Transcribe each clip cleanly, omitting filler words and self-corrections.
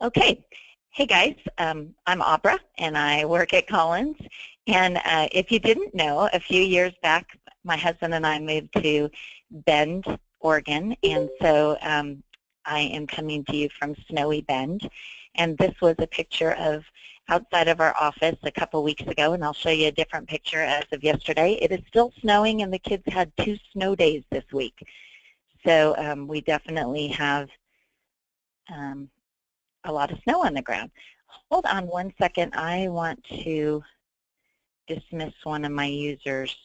Okay. Hey guys, I'm Opera and I work at Collins. And if you didn't know, a few years back, my husband and I moved to Bend, Oregon. And so I am coming to you from snowy Bend. And this was a picture of outside of our office a couple weeks ago, and I'll show you a different picture as of yesterday. It is still snowing, and the kids had 2 snow days this week. So we definitely have a lot of snow on the ground. Hold on one second. I want to dismiss one of my users.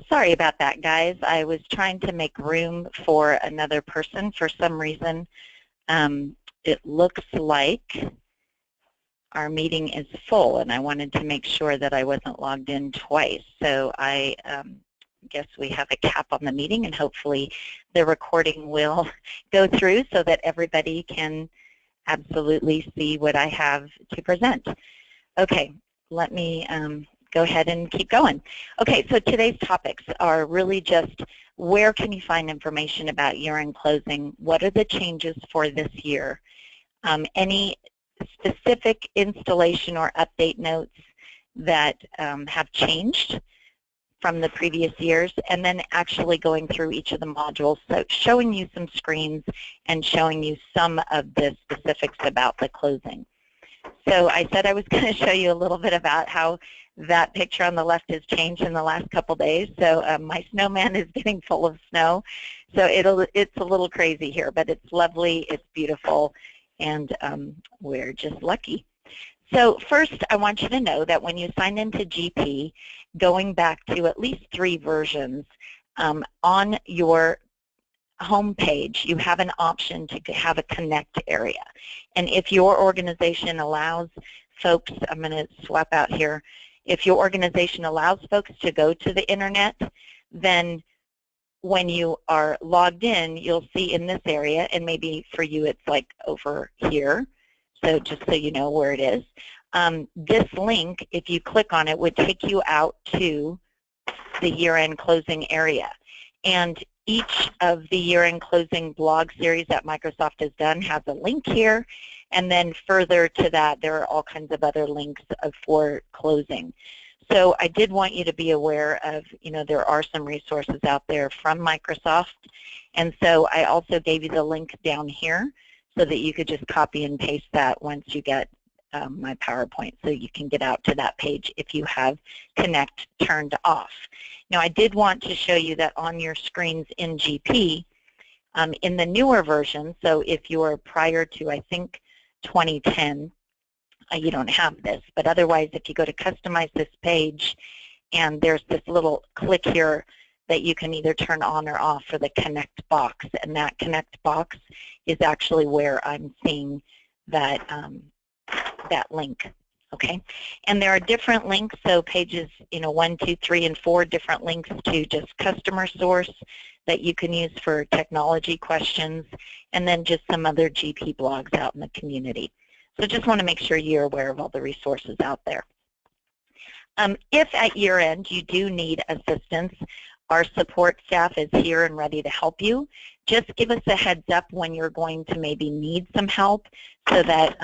Sorry about that, guys. I was trying to make room for another person. For some reason, it looks like our meeting is full, and I wanted to make sure that I wasn't logged in twice. So I guess we have a cap on the meeting, and hopefully the recording will go through so that everybody can absolutely see what I have to present. Okay, let me go ahead and keep going. Okay, so today's topics are really just where can you find information about year-end closing? What are the changes for this year? Any specific installation or update notes that have changed from the previous years, and then actually going through each of the modules, so showing you some screens and showing you some of the specifics about the closing. So I said I was going to show you a little bit about how that picture on the left has changed in the last couple days. So my snowman is getting full of snow. So it's a little crazy here, but it's lovely, it's beautiful, and we're just lucky. So first, I want you to know that when you sign into GP, going back to at least 3 versions, on your home page, you have an option to have a connect area. And if your organization allows folks, I'm going to swap out here, if your organization allows folks to go to the internet, then when you are logged in, you'll see in this area, and maybe for you it's like over here, so just so you know where it is. This link, if you click on it, would take you out to the year-end closing area. And each of the year-end closing blog series that Microsoft has done has a link here, and then further to that, there are all kinds of other links for closing. So I did want you to be aware of, there are some resources out there from Microsoft, and so I also gave you the link down here so that you could just copy and paste that once you get my PowerPoint, so you can get out to that page if you have Connect turned off. Now, I did want to show you that on your screens in GP, in the newer version, so if you're prior to, I think, 2010, you don't have this, but otherwise, if you go to customize this page, and there's this little click here that you can either turn on or off for the Connect box, and that Connect box is actually where I'm seeing that that link. Okay, and there are different links, so pages 1, 2, 3, and 4, different links to just customer source that you can use for technology questions, and then just some other GP blogs out in the community. So just want to make sure you're aware of all the resources out there. If at year end you do need assistance, our support staff is here and ready to help you. Just give us a heads up when you're going to maybe need some help so that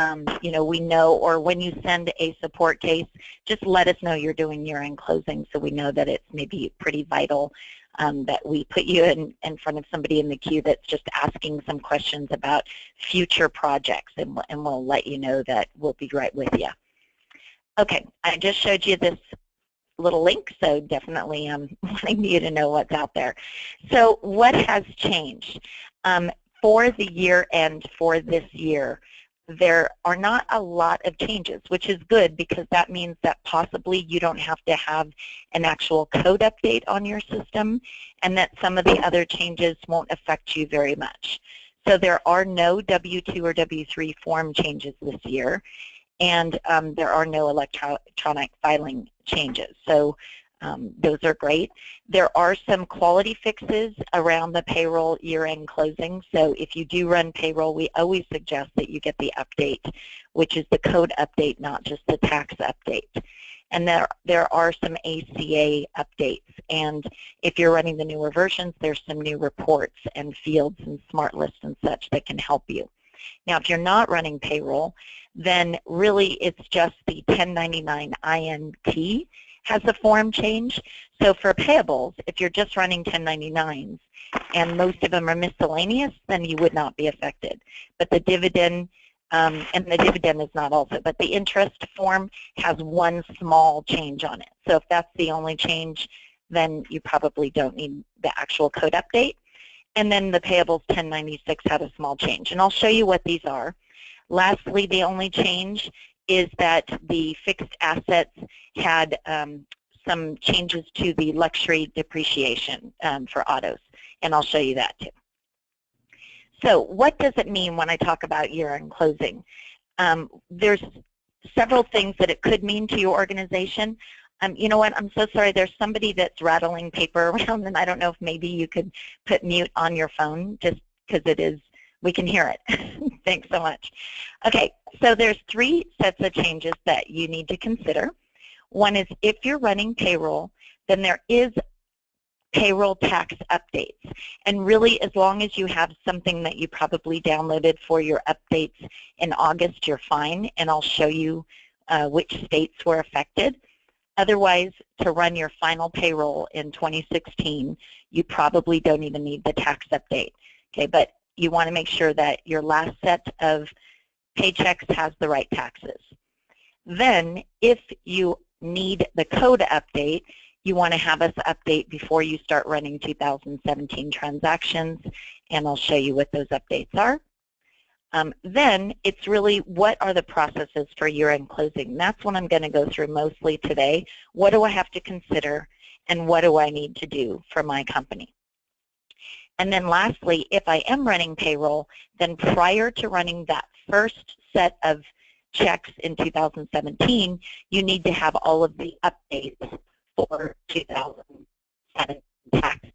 we know, or when you send a support case, just let us know you're doing year-end closing so we know that it's maybe pretty vital that we put you in front of somebody in the queue that's just asking some questions about future projects, and we'll let you know that we'll be right with you. Okay, I just showed you this little link, so definitely wanting you to know what's out there. So what has changed? For the year end for this year, there are not a lot of changes, which is good because that means that possibly you don't have to have an actual code update on your system, and that some of the other changes won't affect you very much. So there are no W-2 or W-3 form changes this year, and there are no electronic filing changes. So those are great. There are some quality fixes around the payroll year-end closing. So if you do run payroll, we always suggest that you get the update, which is the code update, not just the tax update. And there are some ACA updates. And if you're running the newer versions, there's some new reports and fields and smart lists and such that can help you. Now, if you're not running payroll, then really it's just the 1099 INT has a form change. So for payables, if you're just running 1099s and most of them are miscellaneous, then you would not be affected. But the dividend, and the dividend is not also, but the interest form has one small change on it. So if that's the only change, then you probably don't need the actual code update. And then the payables 1096 had a small change. And I'll show you what these are. Lastly, the only change is that the fixed assets had some changes to the luxury depreciation for autos. And I'll show you that too. So what does it mean when I talk about year-end closing? There's several things that it could mean to your organization. You know what, I'm so sorry, there's somebody that's rattling paper around, and I don't know if maybe you could put mute on your phone, just because it is, we can hear it. Thanks so much. Okay, so there's 3 sets of changes that you need to consider. One is if you're running payroll, then there is payroll tax updates. And really, as long as you have something that you probably downloaded for your updates in August, you're fine, and I'll show you which states were affected. Otherwise, to run your final payroll in 2016, you probably don't even need the tax update. Okay, but you want to make sure that your last set of paychecks has the right taxes. Then, if you need the code update, you want to have us update before you start running 2017 transactions, and I'll show you what those updates are. Then it's really what are the processes for year-end closing. That's what I'm going to go through mostly today. What do I have to consider, and what do I need to do for my company? And then lastly, if I am running payroll, then prior to running that first set of checks in 2017, you need to have all of the updates for 2017 taxes.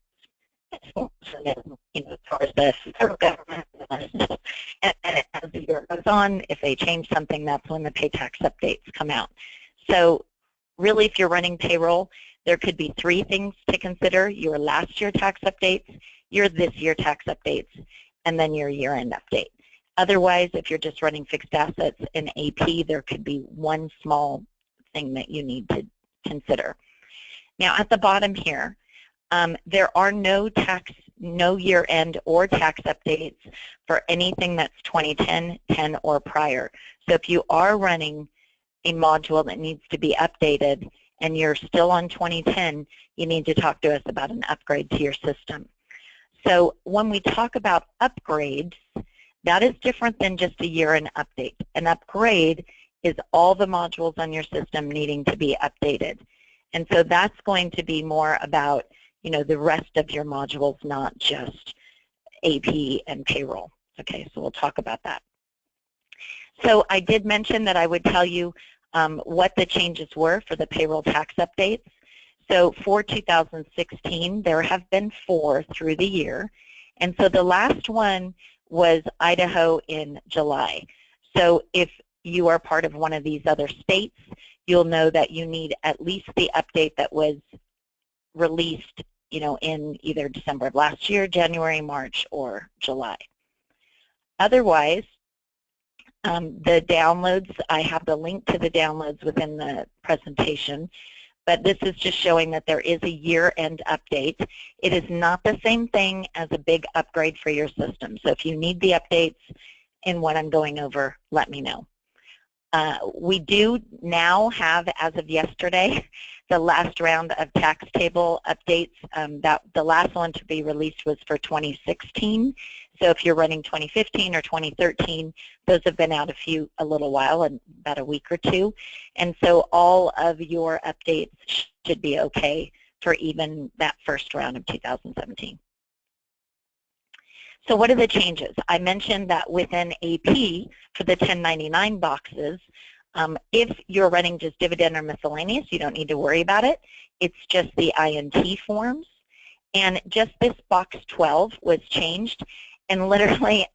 So then, as far as the federal government, and as the year goes on, if they change something, that's when the pay tax updates come out. So really, if you're running payroll, there could be 3 things to consider: your last year tax updates, your this year tax updates, and then your year-end update. Otherwise, if you're just running fixed assets in AP, there could be one small thing that you need to consider. Now, at the bottom here, there are no year-end or tax updates for anything that's 2010, 10, or prior. So if you are running a module that needs to be updated and you're still on 2010, you need to talk to us about an upgrade to your system. So when we talk about upgrades, that is different than just a year-end update. An upgrade is all the modules on your system needing to be updated. And so that's going to be more about the rest of your modules, not just AP and payroll. Okay, so we'll talk about that. So I did mention that I would tell you what the changes were for the payroll tax updates. So for 2016, there have been 4 through the year. And so the last one was Idaho in July. So if you are part of one of these other states, you'll know that you need at least the update that was released, in either December of last year, January, March, or July. Otherwise, the downloads, I have the link to the downloads within the presentation, but this is just showing that there is a year-end update. It is not the same thing as a big upgrade for your system. So if you need the updates in what I'm going over, let me know. We do now have, as of yesterday, the last round of tax table updates. The last one to be released was for 2016. So if you're running 2015 or 2013, those have been out a little while, about a week or two. And so all of your updates should be okay for even that first round of 2017. So what are the changes? I mentioned that within AP for the 1099 boxes, if you're running just dividend or miscellaneous, you don't need to worry about it. It's just the INT forms. And just this box 12 was changed. And literally,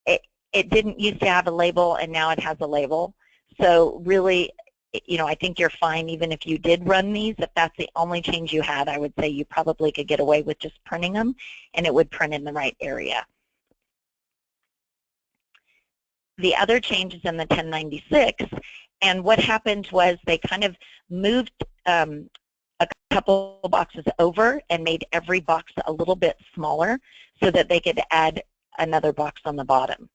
it didn't used to have a label, and now it has a label. So really, I think you're fine even if you did run these. If that's the only change you had, I would say you probably could get away with just printing them, and it would print in the right area. The other changes in the 1096, and what happened was they kind of moved a couple boxes over and made every box a little bit smaller so that they could add another box on the bottom.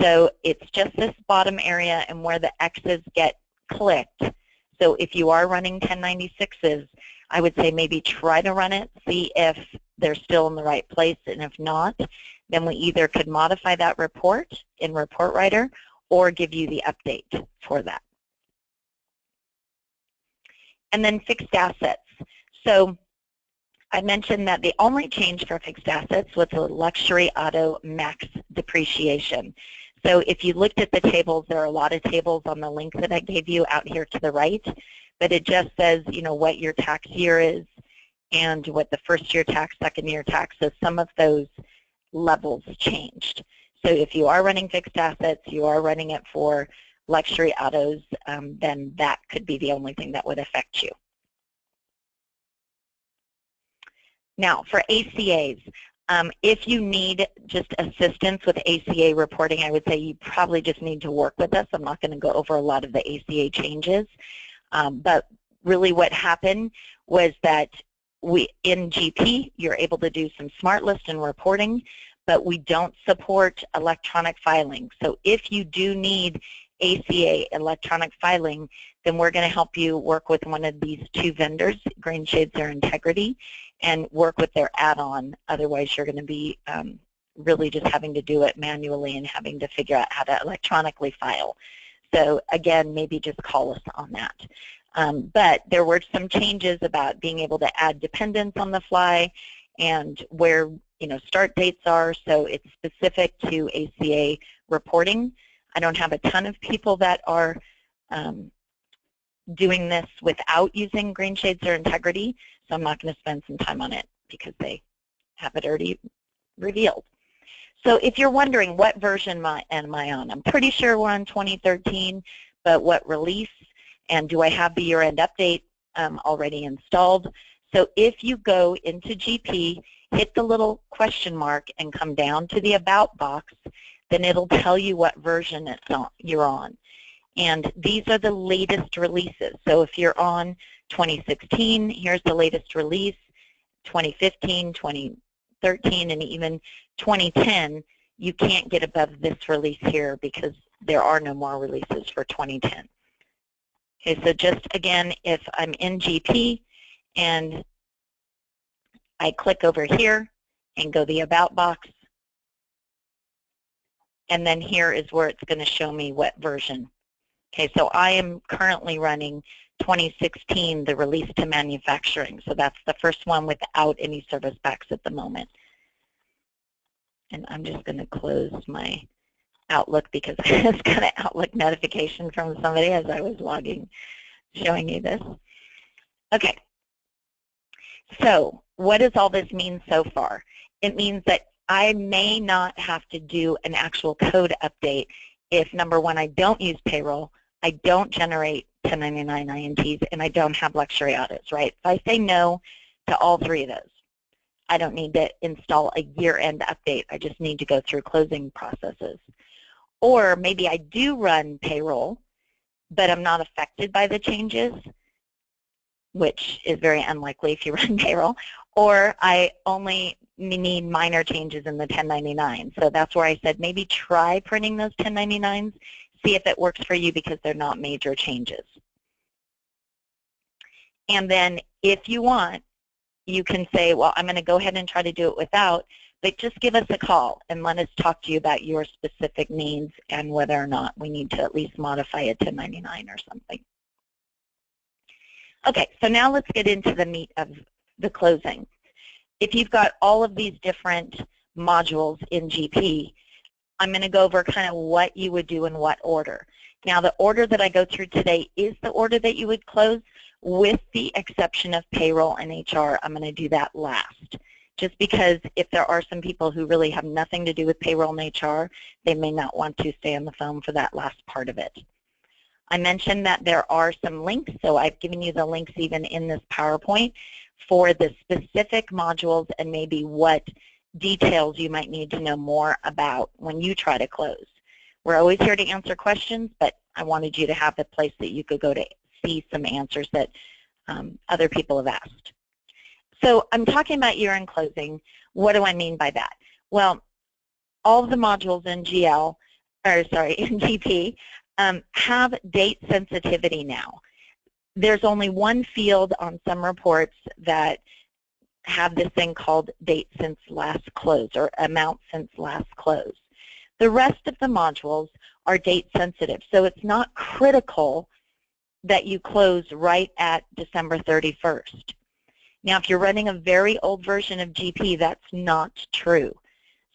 So it's just this bottom area and where the X's get clicked. So if you are running 1096s, I would say maybe try to run it, see if they're still in the right place, and if not, then we either could modify that report in Report Writer or give you the update for that. And then fixed assets. So I mentioned that the only change for fixed assets was the luxury auto max depreciation. So if you looked at the tables, there are a lot of tables on the link that I gave you out here to the right, but it just says, what your tax year is and what the first year tax, second year tax. So some of those levels changed. So if you are running fixed assets, you are running it for luxury autos, then that could be the only thing that would affect you. Now, for ACAs, if you need just assistance with ACA reporting, I would say you probably just need to work with us. I'm not going to go over a lot of the ACA changes, but really what happened was that in GP, you're able to do some smart list and reporting, but we don't support electronic filing. So if you do need ACA electronic filing, then we're going to help you work with one of these 2 vendors, Green Shades or Integrity, and work with their add-on. Otherwise, you're going to be really just having to do it manually and having to figure out how to electronically file. So again, maybe just call us on that. But there were some changes about being able to add dependents on the fly and where start dates are, so it's specific to ACA reporting. I don't have a ton of people that are doing this without using Green Shades or Integrity, so I'm not going to spend some time on it because they have it already revealed. So if you're wondering what version am I on, I'm pretty sure we're on 2013, but what release and do I have the year-end update already installed? So if you go into GP, hit the little question mark and come down to the About box, then it'll tell you what version you're on. And these are the latest releases. So if you're on 2016, here's the latest release, 2015, 2013, and even 2010, you can't get above this release here because there are no more releases for 2010. Okay, so just again, if I'm in GP and I click over here and go the About box, and then here is where it's going to show me what version. Okay, so I am currently running 2016, the release to manufacturing. So that's the first one without any service packs at the moment. And I'm just going to close my Outlook because I just got an Outlook notification from somebody as I was logging, showing you this. Okay, so what does all this mean so far? It means that I may not have to do an actual code update if, number one, I don't use payroll, I don't generate 1099 INTs, and I don't have luxury audits, right? If I say no to all three of those, I don't need to install a year-end update. I just need to go through closing processes. Or maybe I do run payroll, but I'm not affected by the changes, which is very unlikely if you run payroll, or I only need minor changes in the 1099. So that's where I said maybe try printing those 1099s, see if it works for you because they're not major changes. And then if you want, you can say, well, I'm going to go ahead and try to do it without, but just give us a call and let us talk to you about your specific needs and whether or not we need to at least modify a 1099 or something. Okay, so now let's get into the meat of the closing. If you've got all of these different modules in GP, I'm going to go over kind of what you would do in what order. Now, the order that I go through today is the order that you would close, with the exception of payroll and HR. I'm going to do that last, just because if there are some people who really have nothing to do with payroll and HR, they may not want to stay on the phone for that last part of it. I mentioned that there are some links, so I've given you the links even in this PowerPoint for the specific modules and maybe what details you might need to know more about when you try to close. We're always here to answer questions, but I wanted you to have a place that you could go to see some answers that other people have asked. So I'm talking about year-end closing. What do I mean by that? Well, all of the modules in in GP have date sensitivity now. There's only one field on some reports that have this thing called date since last close or amount since last close. The rest of the modules are date sensitive, so it's not critical that you close right at December 31st. Now, if you're running a very old version of GP, that's not true.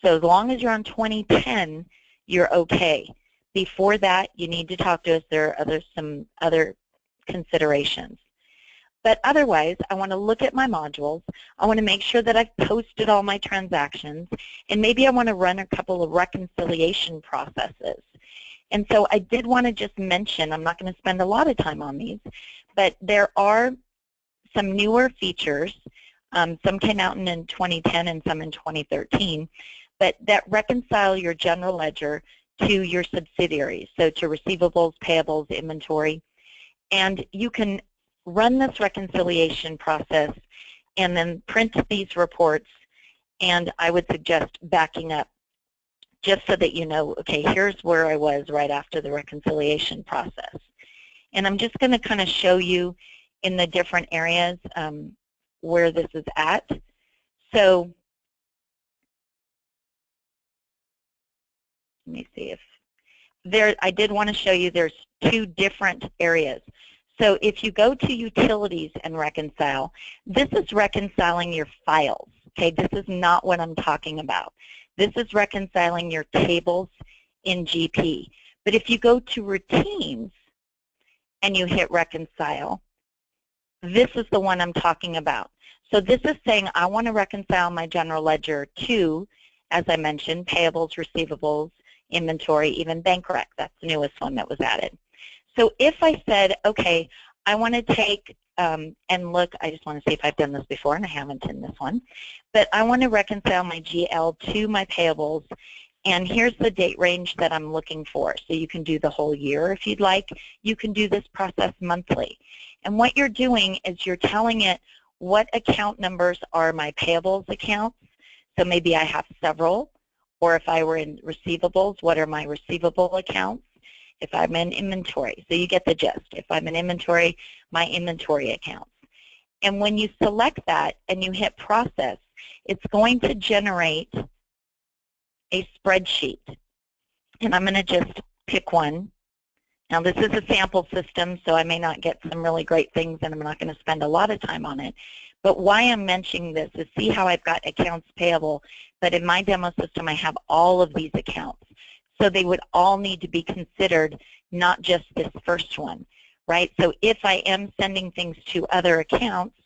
So as long as you're on 2010, you're okay. Before that, you need to talk to us. There are some other considerations. But otherwise, I want to look at my modules. I want to make sure that I've posted all my transactions, and maybe I want to run a couple of reconciliation processes. And so I did want to just mention, I'm not going to spend a lot of time on these, but there are some newer features. Some came out in 2010 and some in 2013, but that reconcile your general ledger to your subsidiaries, so to receivables, payables, inventory. And you can run this reconciliation process and then print these reports, and I would suggest backing up just so that you know, okay, here's where I was right after the reconciliation process. And I'm just going to kind of show you in the different areas where this is at. So let me see if there, I did want to show you there's two different areas. So if you go to utilities and reconcile, this is reconciling your files. Okay, this is not what I'm talking about. This is reconciling your tables in GP. But if you go to routines and you hit reconcile, this is the one I'm talking about. So this is saying I want to reconcile my general ledger to, as I mentioned, payables, receivables, inventory, even bank rec. That's the newest one that was added. So if I said, okay, I want to take and look, I just want to see if I've done this before, and I haven't in this one, but I want to reconcile my GL to my payables, and here's the date range that I'm looking for. So you can do the whole year if you'd like. You can do this process monthly. And what you're doing is you're telling it what account numbers are my payables accounts. So maybe I have several, or if I were in receivables, what are my receivable accounts? If I'm in inventory, so you get the gist. If I'm in inventory, my inventory accounts. And when you select that and you hit process, it's going to generate a spreadsheet. And I'm going to just pick one. Now this is a sample system, so I may not get some really great things, and I'm not going to spend a lot of time on it. But why I'm mentioning this is see how I've got accounts payable, but in my demo system I have all of these accounts. So they would all need to be considered, not just this first one, right? So if I am sending things to other accounts,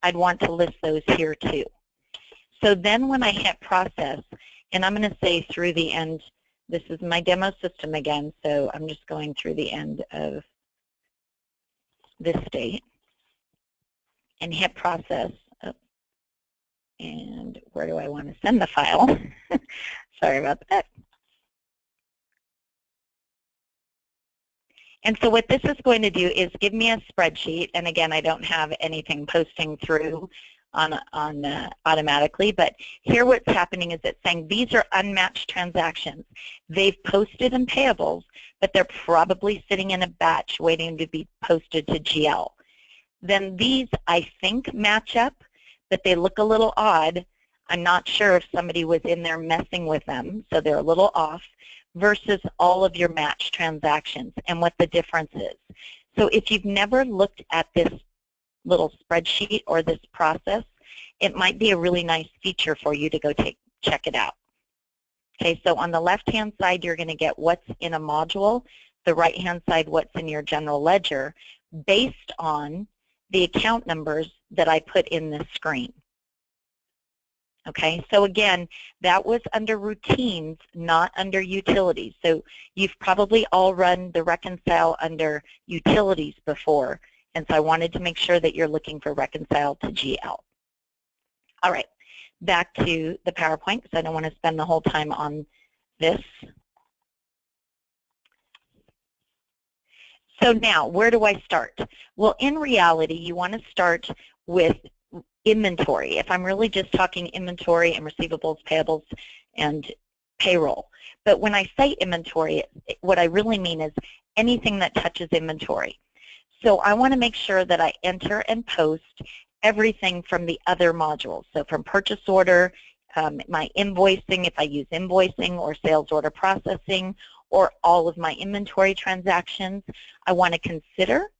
I'd want to list those here too. So then when I hit process, and I'm going to say through the end, this is my demo system again, so I'm just going through the end of this state and hit process. Oh, and where do I want to send the file? Sorry about that. And so what this is going to do is give me a spreadsheet, and again, I don't have anything posting through on automatically, but here what's happening is it's saying these are unmatched transactions. They've posted in payables, but they're probably sitting in a batch waiting to be posted to GL. Then these, I think, match up, but they look a little odd. I'm not sure if somebody was in there messing with them, so they're a little off, versus all of your matched transactions and what the difference is. So if you've never looked at this little spreadsheet or this process, it might be a really nice feature for you to go check it out. Okay, so on the left-hand side, you're going to get what's in a module, the right-hand side, what's in your general ledger, based on the account numbers that I put in this screen. Okay, so again, that was under routines, not under utilities. So you've probably all run the reconcile under utilities before, and so I wanted to make sure that you're looking for reconcile to GL. All right, back to the PowerPoint, because I don't want to spend the whole time on this. So now, where do I start? Well, in reality, you want to start with inventory. If I'm really just talking inventory and receivables, payables, and payroll. But when I say inventory, what I really mean is anything that touches inventory. So I want to make sure that I enter and post everything from the other modules. So from purchase order, my invoicing, if I use invoicing or sales order processing, or all of my inventory transactions, I want to consider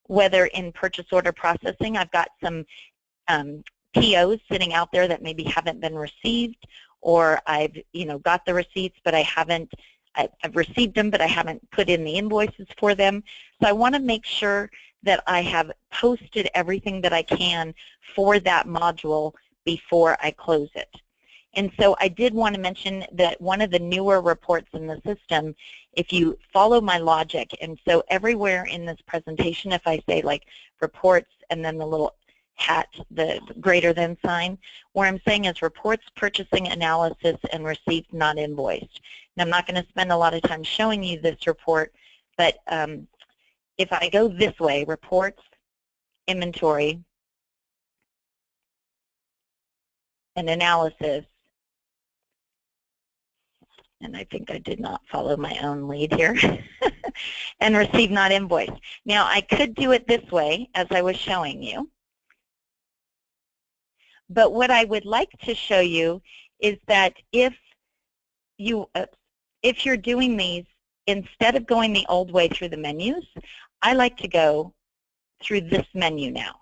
whether in purchase order processing I've got some POs sitting out there that maybe haven't been received, or I've got the receipts but I've received them but I haven't put in the invoices for them. So I want to make sure that I have posted everything that I can for that module before I close it. And so I did want to mention that one of the newer reports in the system, if you follow my logic, and so everywhere in this presentation, if I say like reports and then the little hat, the greater than sign, what I'm saying is reports, purchasing, analysis, and receipts not invoiced. And I'm not going to spend a lot of time showing you this report, but if I go this way, reports, inventory, and analysis, and I think I did not follow my own lead here, and receive not invoiced. Now, I could do it this way, as I was showing you, but what I would like to show you is that if you're doing these, instead of going the old way through the menus, I like to go through this menu now.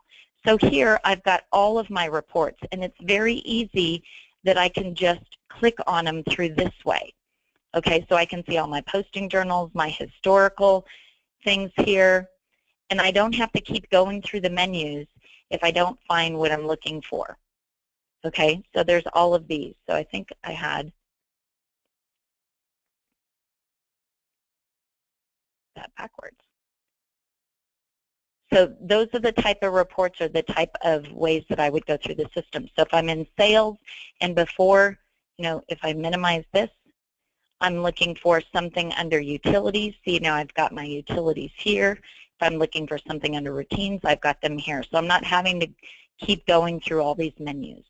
So here I've got all of my reports, and it's very easy that I can just click on them through this way. Okay, so I can see all my posting journals, my historical things here, and I don't have to keep going through the menus if I don't find what I'm looking for. Okay, so there's all of these. So I think I had that backwards. So those are the type of reports or the type of ways that I would go through the system. So if I'm in sales and before, if I minimize this, I'm looking for something under utilities. See, now I've got my utilities here. If I'm looking for something under routines, I've got them here. So I'm not having to keep going through all these menus.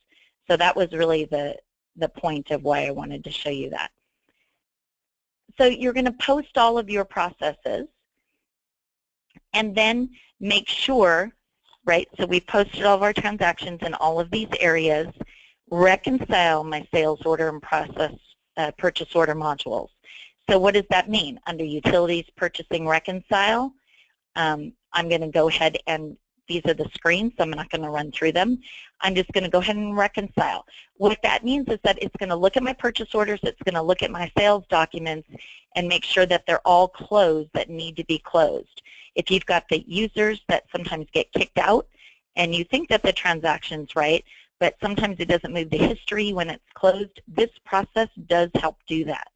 So that was really the point of why I wanted to show you that. So you're going to post all of your processes and then make sure, right, so we've posted all of our transactions in all of these areas, reconcile my sales order and process purchase order modules. So what does that mean? Under utilities, purchasing, reconcile, I'm going to go ahead and These are the screens, so I'm not going to run through them. I'm just going to go ahead and reconcile. What that means is that it's going to look at my purchase orders, it's going to look at my sales documents, and make sure that they're all closed that need to be closed. If you've got the users that sometimes get kicked out, and you think that the transaction's right, but sometimes it doesn't move the history when it's closed, this process does help do that.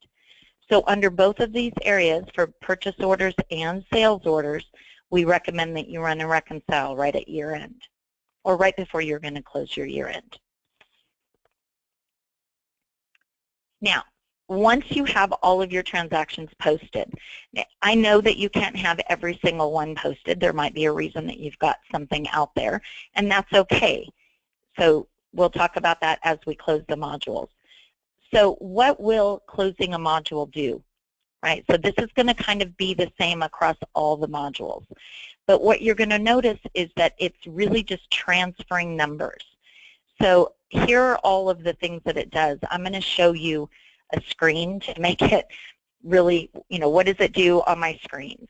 So under both of these areas, for purchase orders and sales orders, we recommend that you run a reconcile right at year end, or right before you're going to close your year end. Now, once you have all of your transactions posted, I know that you can't have every single one posted. There might be a reason that you've got something out there, and that's okay. So we'll talk about that as we close the modules. So what will closing a module do? Right? So this is going to kind of be the same across all the modules. But what you're going to notice is that it's really just transferring numbers. So here are all of the things that it does. I'm going to show you a screen to make it really, what does it do on my screens?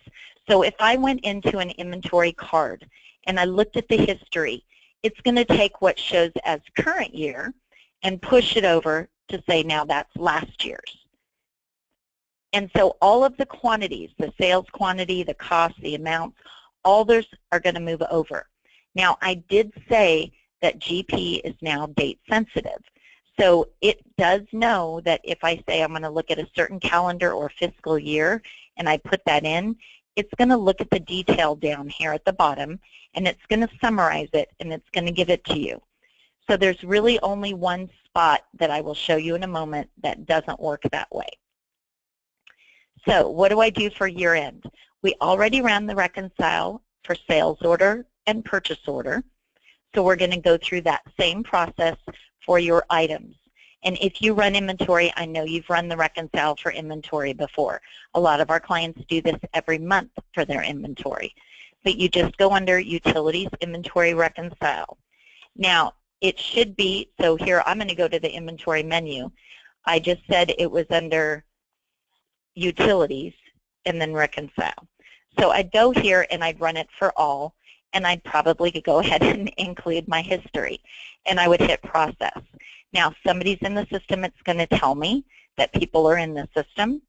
So if I went into an inventory card and I looked at the history, it's going to take what shows as current year and push it over to say now that's last year's. And so all of the quantities, the sales quantity, the cost, the amounts, all those are going to move over. Now, I did say that GP is now date sensitive. So it does know that if I say I'm going to look at a certain calendar or fiscal year and I put that in, it's going to look at the detail down here at the bottom and it's going to summarize it and it's going to give it to you. So there's really only one spot that I will show you in a moment that doesn't work that way. So what do I do for year end? We already ran the reconcile for sales order and purchase order. So we're going to go through that same process for your items. And if you run inventory, I know you've run the reconcile for inventory before. A lot of our clients do this every month for their inventory. But you just go under Utilities, Inventory, Reconcile. Now, it should be, so here I'm going to go to the inventory menu. I just said it was under Utilities and then Reconcile. So I'd go here and I'd run it for all, and I'd probably go ahead and include my history, and I would hit Process. Now, somebody's in the system, it's going to tell me that people are in the system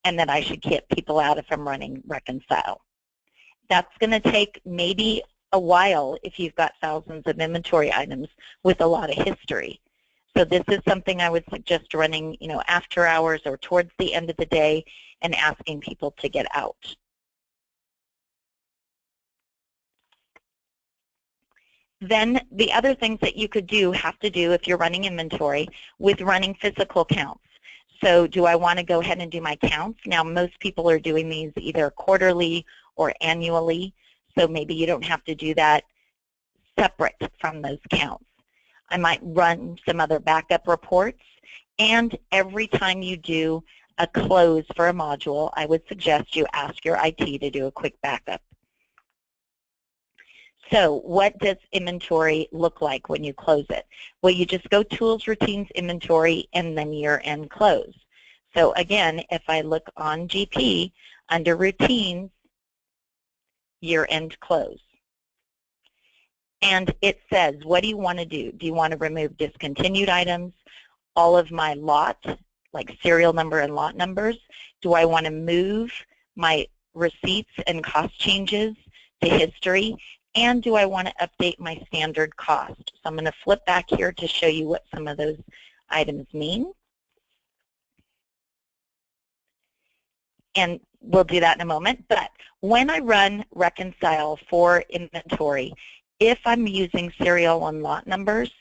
and that I should keep people out if I'm running Reconcile. That's going to take maybe a while if you've got thousands of inventory items with a lot of history. So this is something I would suggest running, after hours or towards the end of the day and asking people to get out. Then the other things that you could do have to do if you're running inventory with running physical counts. So do I want to go ahead and do my counts? Now most people are doing these either quarterly or annually, so maybe you don't have to do that separate from those counts. I might run some other backup reports, and every time you do a close for a module, I would suggest you ask your IT to do a quick backup. So what does inventory look like when you close it? Well, you just go Tools, Routines, Inventory, and then Year-End Close. So again, if I look on GP, under Routines, Year-End Close. And it says, what do you want to do? Do you want to remove discontinued items, all of my lot, like serial number and lot numbers? Do I want to move my receipts and cost changes to history? And do I want to update my standard cost? So I'm going to flip back here to show you what some of those items mean. And we'll do that in a moment. But when I run Reconcile for inventory, if I'm using serial and lot numbers,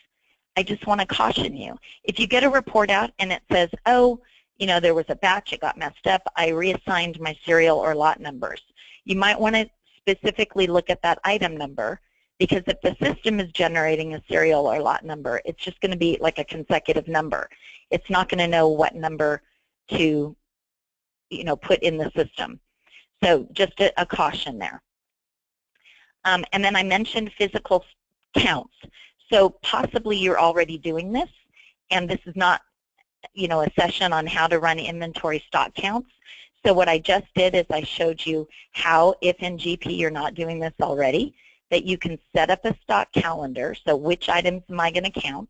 I just want to caution you. If you get a report out and it says, oh, there was a batch, it got messed up, I reassigned my serial or lot numbers, you might want to specifically look at that item number, because if the system is generating a serial or lot number, it's just going to be like a consecutive number. It's not going to know what number to put in the system. So just a caution there. And then I mentioned physical counts. So possibly you're already doing this, and this is not a session on how to run inventory stock counts. So what I just did is I showed you how, if in GP you're not doing this already, that you can set up a stock calendar. So which items am I going to count?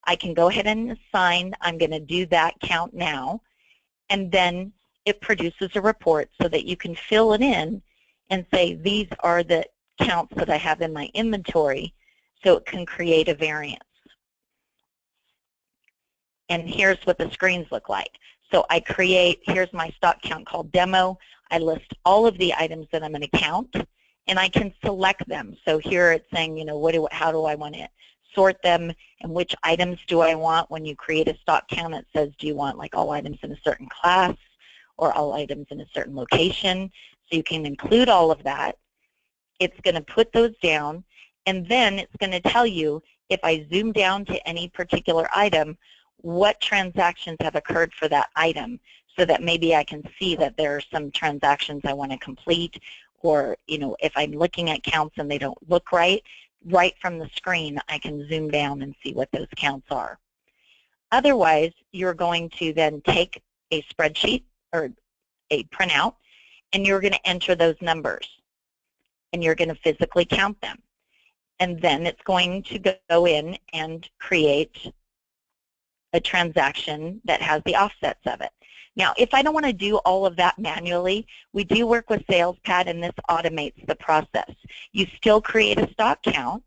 I can go ahead and assign, I'm going to do that count now, and then it produces a report so that you can fill it in and say, these are the counts that I have in my inventory, so it can create a variance. And here's what the screens look like. So I create, here's my stock count called demo. I list all of the items that I'm going to count, and I can select them. So here it's saying, you know, how do I want to sort them, and which items do I want? When you create a stock count, it says, do you want like all items in a certain class or all items in a certain location? So you can include all of that. It's going to put those down, and then it's going to tell you, if I zoom down to any particular item, what transactions have occurred for that item, so that maybe I can see that there are some transactions I want to complete, or, you know, if I'm looking at counts and they don't look right from the screen, I can zoom down and see what those counts are. Otherwise, you're going to then take a spreadsheet or a printout, and you're going to enter those numbers, and you're going to physically count them. And then it's going to go in and create a transaction that has the offsets of it. Now, if I don't want to do all of that manually, we do work with SalesPad, and this automates the process. You still create a stock count,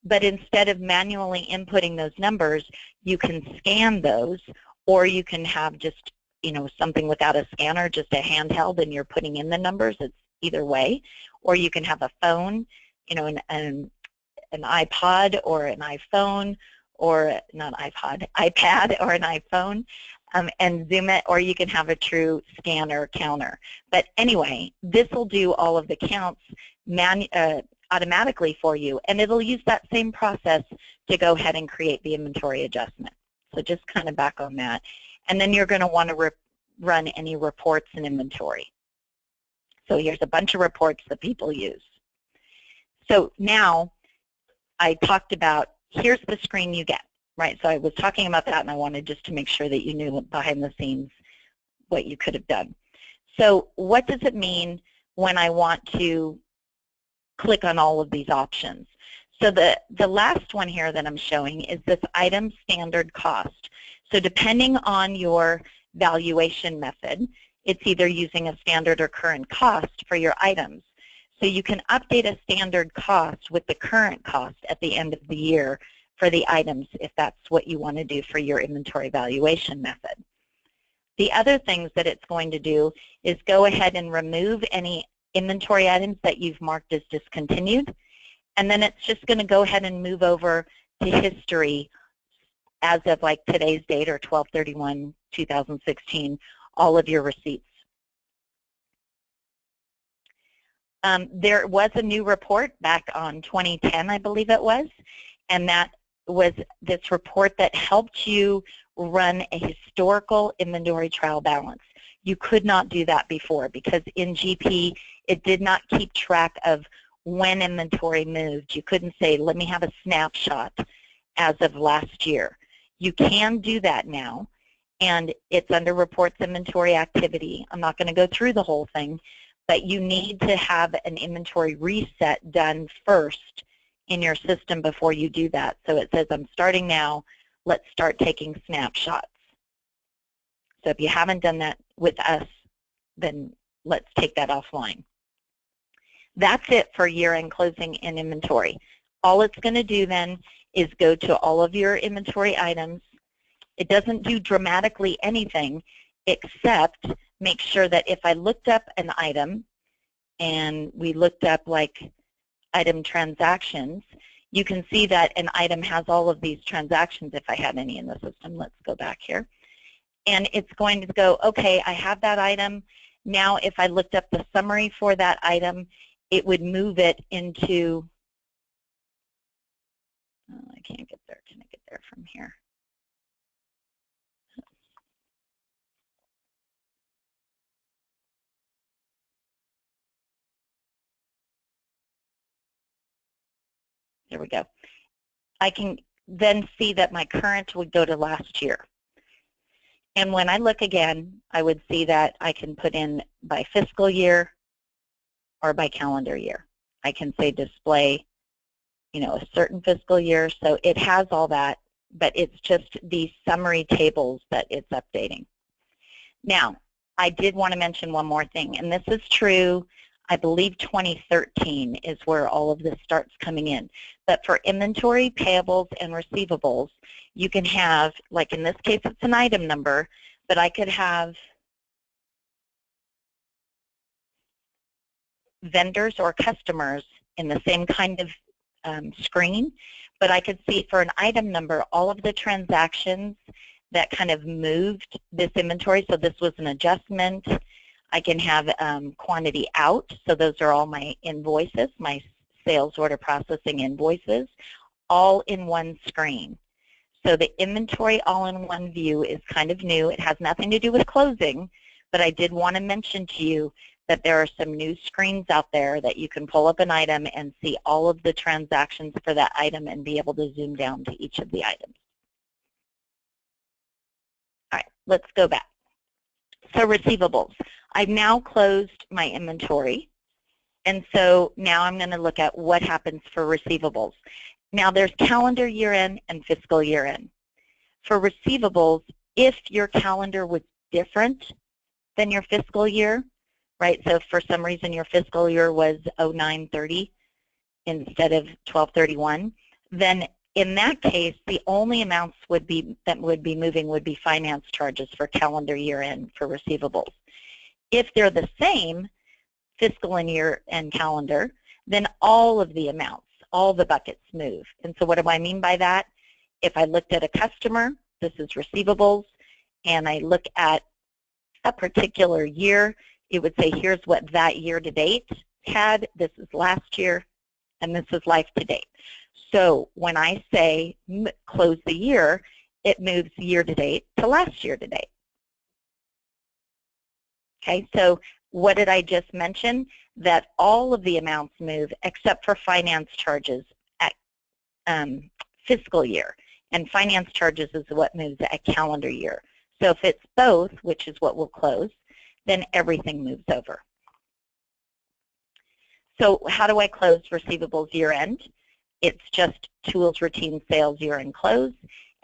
but instead of manually inputting those numbers, you can scan those, or you can have just, you know, something without a scanner, just a handheld, and you're putting in the numbers. It's either way. Or you can have a phone, you know, an iPod or an iPhone, or not iPod, iPad or an iPhone, and zoom it, or you can have a true scanner counter. But anyway, this will do all of the counts automatically for you, and it'll use that same process to go ahead and create the inventory adjustment. So just kind of back on that. And then you're going to want to run any reports in inventory. So here's a bunch of reports that people use. So now I talked about, here's the screen you get, right? So I was talking about that, and I wanted just to make sure that you knew behind the scenes what you could have done. So what does it mean when I want to click on all of these options? So the last one here that I'm showing is this item standard cost. So depending on your valuation method, it's either using a standard or current cost for your items. So you can update a standard cost with the current cost at the end of the year for the items, if that's what you want to do for your inventory valuation method. The other things that it's going to do is go ahead and remove any inventory items that you've marked as discontinued, and then it's just going to go ahead and move over to history as of like today's date, or 12/31/2016, all of your receipts. There was a new report back on 2010, I believe it was, and that was this report that helped you run a historical inventory trial balance. You could not do that before, because in GP it did not keep track of when inventory moved. You couldn't say, let me have a snapshot as of last year. You can do that now, and it's under Reports Inventory Activity. I'm not going to go through the whole thing, but you need to have an inventory reset done first in your system before you do that. So it says, I'm starting now, let's start taking snapshots. So if you haven't done that with us, then let's take that offline. That's it for year-end closing and inventory. All it's going to do then is go to all of your inventory items. It doesn't do dramatically anything except make sure that if I looked up an item, and we looked up like item transactions, you can see that an item has all of these transactions if I had any in the system. Let's go back here. And it's going to go, okay, I have that item. Now if I looked up the summary for that item, it would move it into, oh, I can't get there. Can I get there from here? There we go. I can then see that my current would go to last year. And when I look again, I would see that I can put in by fiscal year or by calendar year. I can say display, a certain fiscal year. So it has all that, but it's just these summary tables that it's updating. Now, I did want to mention one more thing, and this is true, I believe 2013 is where all of this starts coming in. But for inventory, payables, and receivables, you can have, like in this case, it's an item number, but I could have vendors or customers in the same kind of screen, but I could see for an item number all of the transactions that kind of moved this inventory. So this was an adjustment. I can have quantity out, so those are all my invoices, my sales order processing invoices, all in one screen. So the inventory all-in-one view is kind of new. It has nothing to do with closing, but I did want to mention to you that there are some new screens out there that you can pull up an item and see all of the transactions for that item and be able to zoom down to each of the items. All right, let's go back. So receivables. I've now closed my inventory, and so now I'm going to look at what happens for receivables. Now there's calendar year end and fiscal year end. For receivables, if your calendar was different than your fiscal year, right? So if for some reason your fiscal year was 09/30 instead of 12/31, then in that case, the only amounts that would be moving would be finance charges for calendar year end for receivables. If they're the same, fiscal and year end calendar, then all of the amounts, all the buckets move. And so what do I mean by that? If I looked at a customer, this is receivables, and I look at a particular year, it would say here's what that year to date had, this is last year, and this is life to date. So when I say close the year, it moves year to date to last year to date. Okay, so what did I just mention? That all of the amounts move except for finance charges at fiscal year. And finance charges is what moves at calendar year. So if it's both, which is what we'll close, then everything moves over. So how do I close receivables year end? It's just tools, routine, sales, year end close.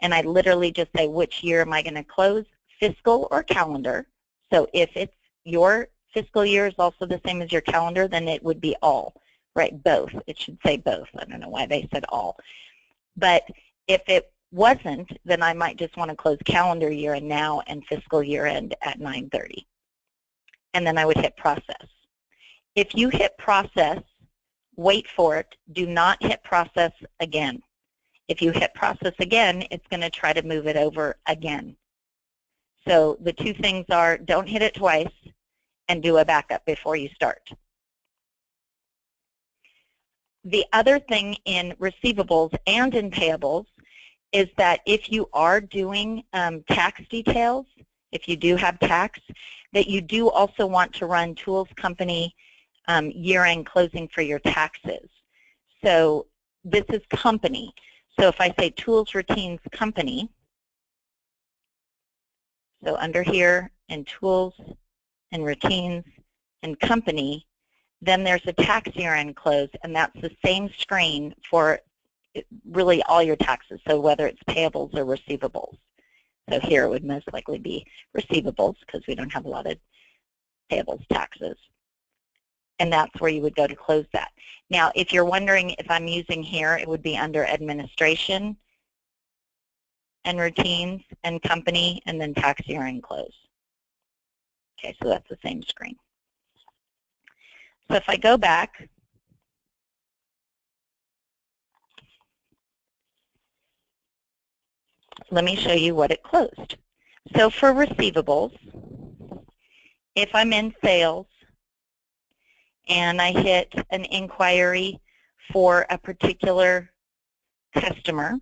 And I literally just say which year am I going to close, fiscal or calendar. So if it's your fiscal year is also the same as your calendar, then it would be all, right? Both. It should say both. I don't know why they said all. But if it wasn't, then I might just want to close calendar year end now and fiscal year end at 9/30. And then I would hit process. If you hit process, wait for it. Do not hit process again. If you hit process again, it's going to try to move it over again. So the two things are don't hit it twice and do a backup before you start. The other thing in receivables and in payables is that if you are doing tax details, if you do have tax, that you do also want to run tools company year-end closing for your taxes. So this is company. So if I say tools routines company, so under here in tools and routines and company, then there's a tax year-end close, and that's the same screen for really all your taxes, so whether it's payables or receivables. So here it would most likely be receivables because we don't have a lot of payables taxes. And that's where you would go to close that. Now, if you're wondering if I'm using here, it would be under administration and routines and company and then tax year-end close. Okay, so that's the same screen. So if I go back, let me show you what it closed. So for receivables, if I'm in sales and I hit an inquiry for a particular customer,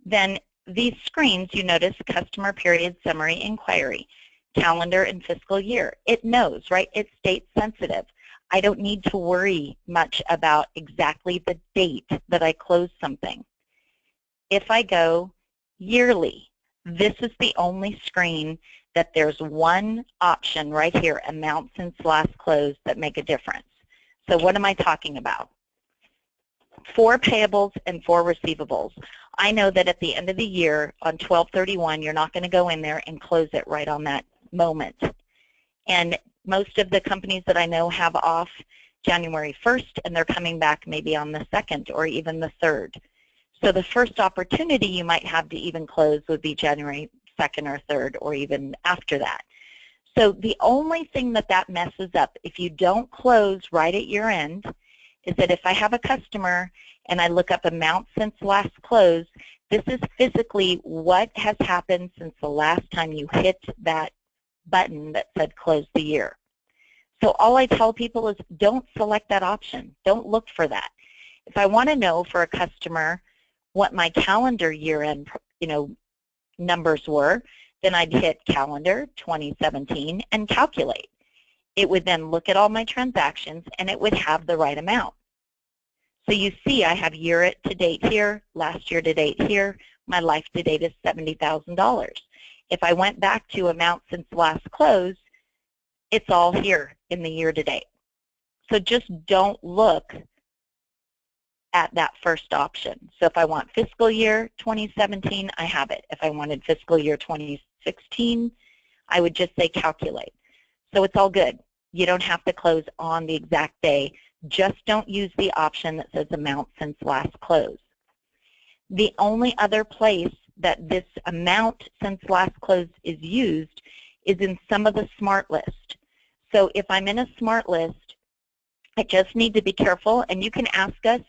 then these screens, you notice customer period summary inquiry, calendar and fiscal year. It knows, right? It's date sensitive. I don't need to worry much about exactly the date that I closed something. If I go yearly, this is the only screen that there's one option right here, amount since last close, that make a difference. So what am I talking about? 4 payables and 4 receivables. I know that at the end of the year on 12/31, you're not going to go in there and close it right on that moment. And most of the companies that I know have off January 1st, and they're coming back maybe on the 2nd or even the 3rd. So the first opportunity you might have to even close would be January 2nd or 3rd or even after that. So the only thing that messes up if you don't close right at year end is that if I have a customer and I look up amount since last close, this is physically what has happened since the last time you hit that button that said close the year. So all I tell people is don't select that option. Don't look for that. If I want to know for a customer what my calendar year-end numbers were, then I'd hit calendar 2017 and calculate. It would then look at all my transactions and it would have the right amount. So you see I have year to date here, last year to date here, my life to date is $70,000. If I went back to amount since last close, it's all here in the year to date. So just don't look at that first option. So if I want fiscal year 2017, I have it. If I wanted fiscal year 2016, I would just say calculate. So it's all good. You don't have to close on the exact day. Just don't use the option that says amount since last close. The only other place that this amount since last close is used is in some of the smart list. So if I'm in a smart list, I just need to be careful, and you can ask us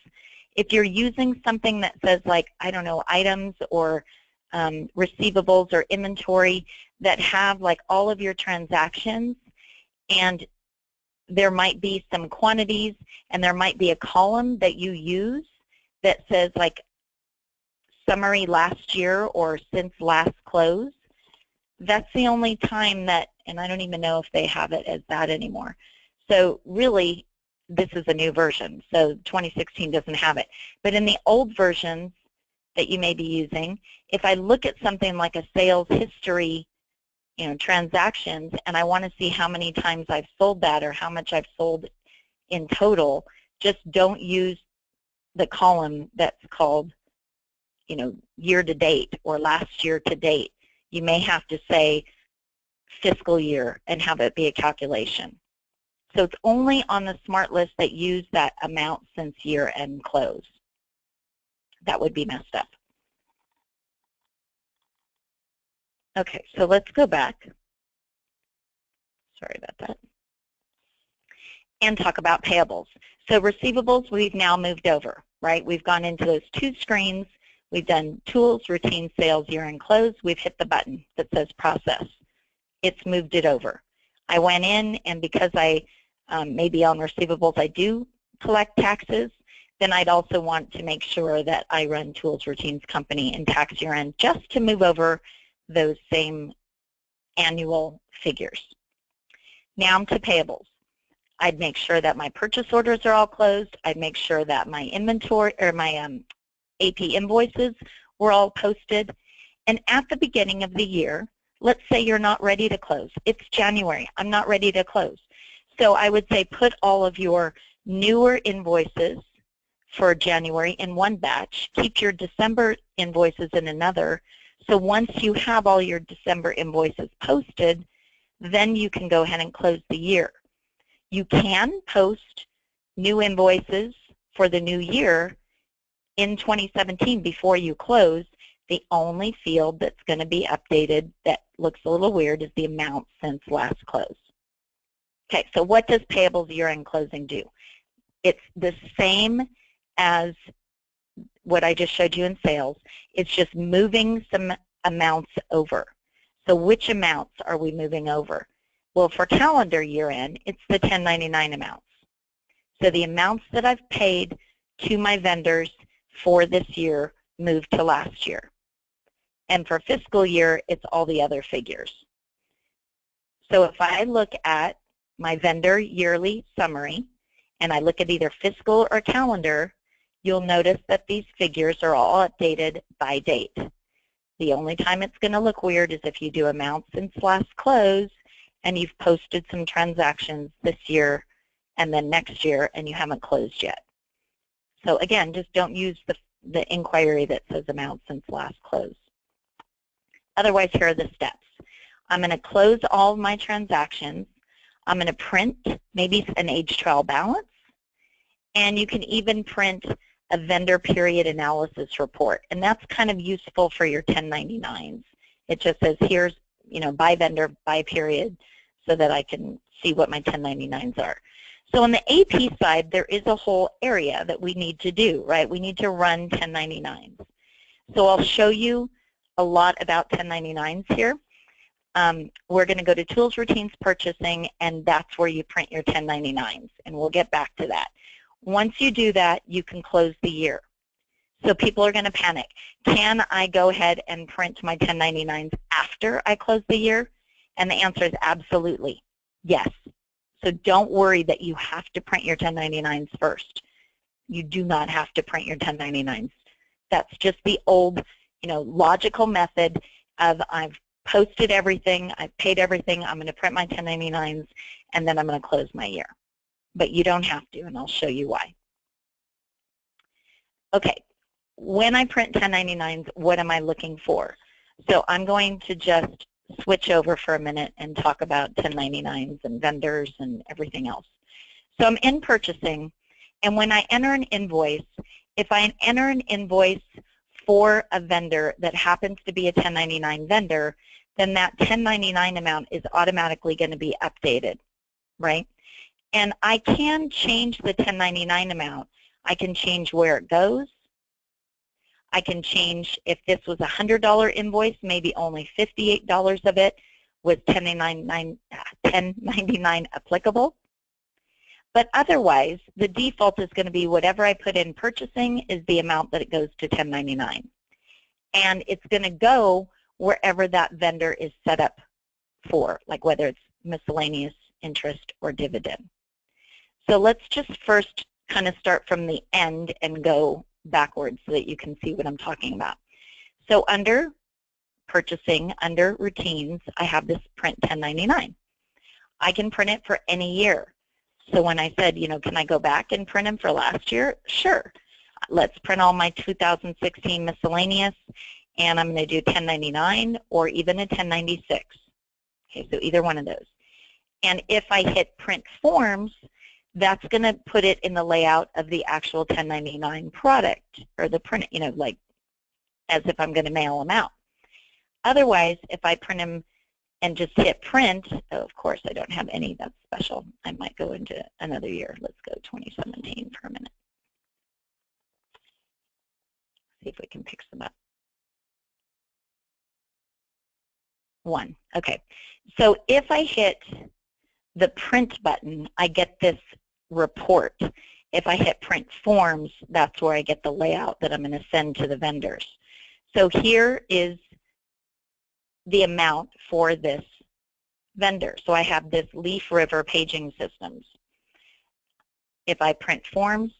if you're using something that says, like, I don't know, items or receivables or inventory that have like all of your transactions, and there might be some quantities and there might be a column that you use that says like summary last year or since last close. That's the only time that, and I don't even know if they have it as that anymore. So really, this is a new version, so 2016 doesn't have it. But in the old versions that you may be using, if I look at something like a sales history, transactions, and I want to see how many times I've sold that or how much I've sold in total, just don't use the column that's called, year to date or last year to date. You may have to say fiscal year and have it be a calculation. So it's only on the smart list that use that amount since year end close. That would be messed up. Okay, so let's go back. Sorry about that. And talk about payables. So receivables we've now moved over, right? We've gone into those 2 screens. We've done tools, routine, sales, year-end close. We've hit the button that says process. It's moved it over. I went in, and because I maybe on receivables I do collect taxes, then I'd also want to make sure that I run tools, routines, company, and tax year-end just to move over those same annual figures. Now I'm to payables. I'd make sure that my purchase orders are all closed. I'd make sure that my inventory or my AP invoices were all posted. And at the beginning of the year, let's say you're not ready to close. It's January. I'm not ready to close. So I would say put all of your newer invoices for January in one batch. Keep your December invoices in another. So once you have all your December invoices posted, then you can go ahead and close the year. You can post new invoices for the new year in 2017 before you close. The only field that's going to be updated that looks a little weird is the amount since last close. Okay, so what does payables year-end closing do? It's the same as what I just showed you in sales. It's just moving some amounts over. So which amounts are we moving over? Well, for calendar year-end, it's the 1099 amounts. So the amounts that I've paid to my vendors for this year moved to last year. And for fiscal year, it's all the other figures. So if I look at my vendor yearly summary, and I look at either fiscal or calendar, you'll notice that these figures are all updated by date. The only time it's going to look weird is if you do amounts since last close and you've posted some transactions this year and then next year, and you haven't closed yet. So again, just don't use the inquiry that says amount since last close. Otherwise, here are the steps. I'm going to close all of my transactions. I'm going to print maybe an age trial balance, and you can even print a vendor period analysis report, and that's kind of useful for your 1099s. It just says here's, by vendor, by period, so that I can see what my 1099s are. So on the AP side, there is a whole area that we need to do, right? We need to run 1099s. So I'll show you a lot about 1099s here. We're going to go to Tools, Routines, Purchasing, and that's where you print your 1099s, and we'll get back to that. Once you do that, you can close the year. So people are going to panic. Can I go ahead and print my 1099s after I close the year? And the answer is absolutely yes. So don't worry that you have to print your 1099s first. You do not have to print your 1099s. That's just the old, logical method of I've posted everything, I've paid everything, I'm going to print my 1099s, and then I'm going to close my year. But you don't have to, and I'll show you why. Okay, when I print 1099s, what am I looking for? So I'm going to just switch over for a minute and talk about 1099s and vendors and everything else. So I'm in purchasing, and when I enter an invoice, if I enter an invoice for a vendor that happens to be a 1099 vendor, then that 1099 amount is automatically going to be updated, right? And I can change the 1099 amount. I can change where it goes. I can change if this was a $100 invoice, maybe only $58 of it was 1099 applicable. But otherwise, the default is going to be whatever I put in purchasing is the amount that it goes to 1099. And it's going to go wherever that vendor is set up for, like whether it's miscellaneous, interest, or dividend. So let's just first kind of start from the end and go backwards so that you can see what I'm talking about. So under purchasing, under routines, I have this print 1099. I can print it for any year. So when I said, can I go back and print them for last year? Sure. Let's print all my 2016 miscellaneous, and I'm going to do 1099 or even a 1096. Okay, so either one of those. And if I hit print forms, that's going to put it in the layout of the actual 1099 product, or the print, like as if I'm going to mail them out. Otherwise, if I print them and just hit print, of course I don't have any that's special. I might go into another year. Let's go 2017 for a minute. See if we can pick some up. One. Okay. So if I hit the print button, I get this report. If I hit print forms, that's where I get the layout that I'm going to send to the vendors. So here is the amount for this vendor. So I have this Leaf River paging systems. If I print forms,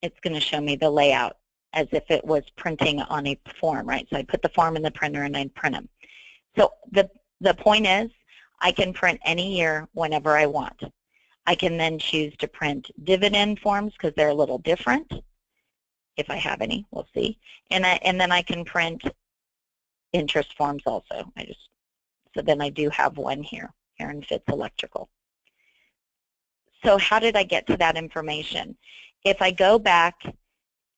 it's going to show me the layout as if it was printing on a form, right? So I put the form in the printer and I'd print them. So the point is, I can print any year whenever I want. I can then choose to print dividend forms because they're a little different. If I have any, we'll see. And then I can print interest forms also. So then I do have one here, Aaron Fitz Electrical. So how did I get to that information? If I go back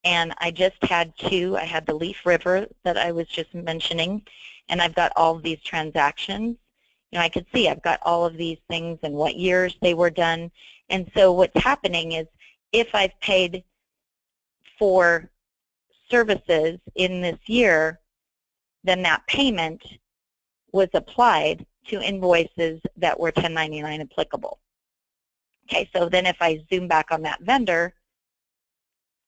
and I just had two, I had the Leaf River that I was just mentioning, and I've got all of these transactions. I could see I've got all of these things and what years they were done. And so what's happening is if I've paid for services in this year, then that payment was applied to invoices that were 1099 applicable. Okay, so then if I zoom back on that vendor,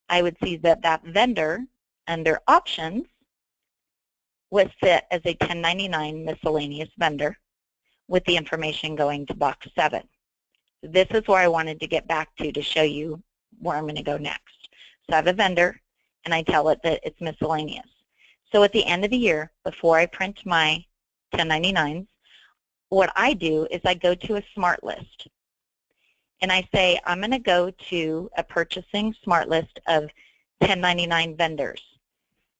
I would see that that vendor under options was set as a 1099 miscellaneous vendor with the information going to box 7. This is where I wanted to get back to show you where I'm going to go next. So I have a vendor, and I tell it that it's miscellaneous. So at the end of the year, before I print my 1099s, what I do is I go to a smart list. And I say, I'm going to go to a purchasing smart list of 1099 vendors.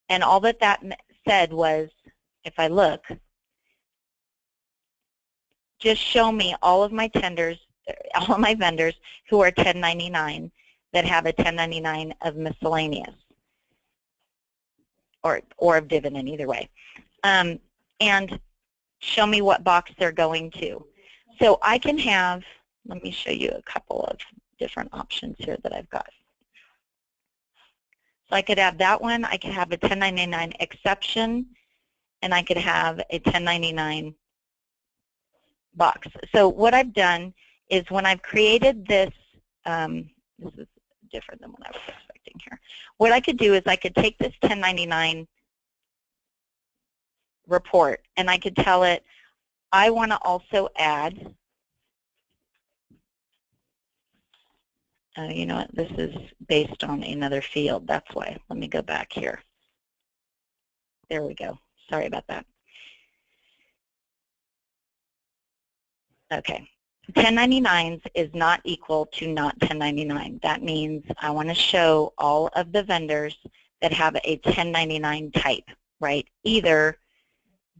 And all that said was, if I look, just show me all of my all of my vendors who are 1099 that have a 1099 of miscellaneous or of dividend, either way. And show me what box they're going to. So I can have, let me show you a couple of different options here that I've got. So I could have that one, I could have a 1099 exception, and I could have a 1099 box. So what I've done is when I've created this, this is different than what I was expecting here. What I could do is I could take this 1099 report and I could tell it, I want to also add, you know what, this is based on another field, that's why. Let me go back here. There we go. Sorry about that. Okay. 1099s is not equal to not 1099. That means I want to show all of the vendors that have a 1099 type, right? Either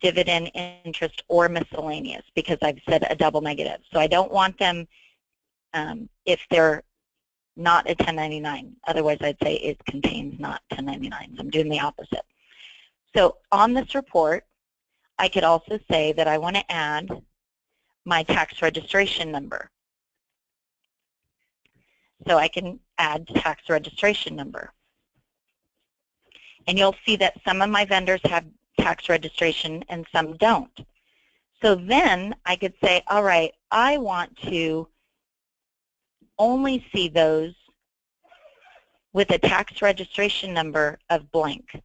dividend, interest, or miscellaneous, because I've said a double negative. So I don't want them if they're not a 1099. Otherwise, I'd say it contains not 1099s. I'm doing the opposite. So on this report, I could also say that I want to add my tax registration number. So I can add tax registration number. And you'll see that some of my vendors have tax registration and some don't. So then I could say, all right, I want to only see those with a tax registration number of blank.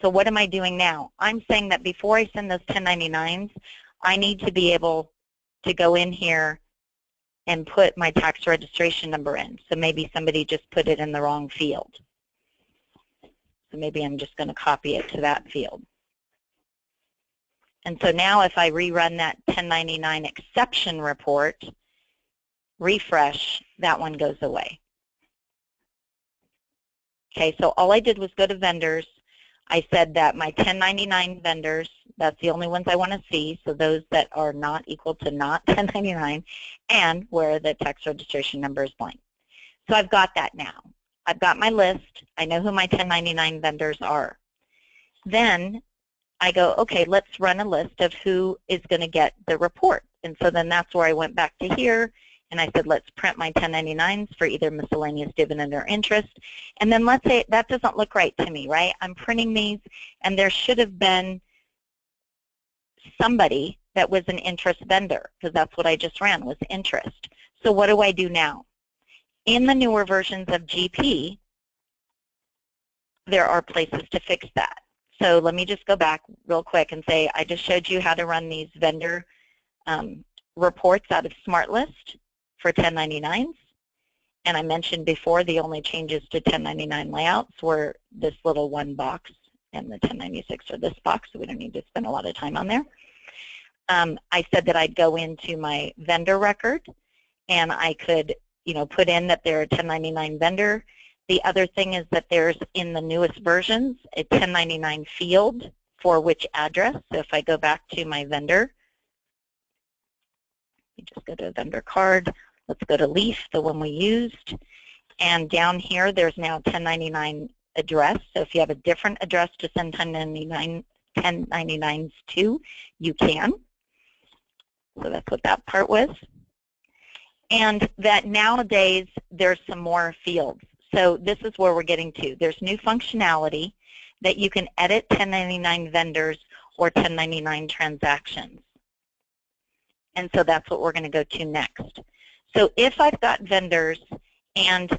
So what am I doing now? I'm saying that before I send those 1099s, I need to be able to go in here and put my tax registration number in. So maybe somebody just put it in the wrong field. So maybe I'm just going to copy it to that field. And so now if I rerun that 1099 exception report, refresh, that one goes away. Okay, so all I did was go to vendors. I said that my 1099 vendors, that's the only ones I want to see, so those that are not equal to not 1099, and where the tax registration number is blank. So I've got that now. I've got my list. I know who my 1099 vendors are. Then I go, okay, let's run a list of who is going to get the report. And so then that's where I went back to here, and I said, let's print my 1099s for either miscellaneous, dividend, or interest. And then let's say that doesn't look right to me, right? I'm printing these, and there should have been somebody that was an interest vendor, because that's what I just ran, was interest. So what do I do now? In the newer versions of GP, there are places to fix that. So let me just go back real quick and say, I just showed you how to run these vendor reports out of SmartList for 1099s. And I mentioned before the only changes to 1099 layouts were this little one box and the 1096 or this box, so we don't need to spend a lot of time on there. I said that I'd go into my vendor record and I could, you know, put in that they're a 1099 vendor. The other thing is that there's, in the newest versions, a 1099 field for which address. So if I go back to my vendor, you just go to a vendor card. Let's go to Leaf, the one we used. And down here, there's now 1099 address. So if you have a different address to send 1099s to, you can. So that's what that part was. And that nowadays, there's some more fields. So this is where we're getting to. There's new functionality that you can edit 1099 vendors or 1099 transactions. And so that's what we're going to go to next. So if I've got vendors and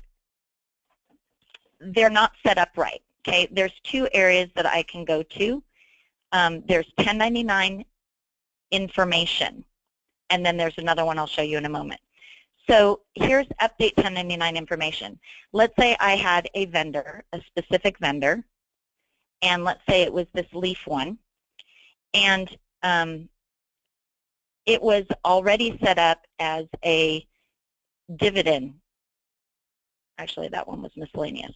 they're not set up right, okay, there's two areas that I can go to. There's 1099 information, and then there's another one I'll show you in a moment. So here's update 1099 information. Let's say I had a vendor, a specific vendor, and let's say it was this Leaf one, and it was already set up as a dividend. Actually, that one was miscellaneous.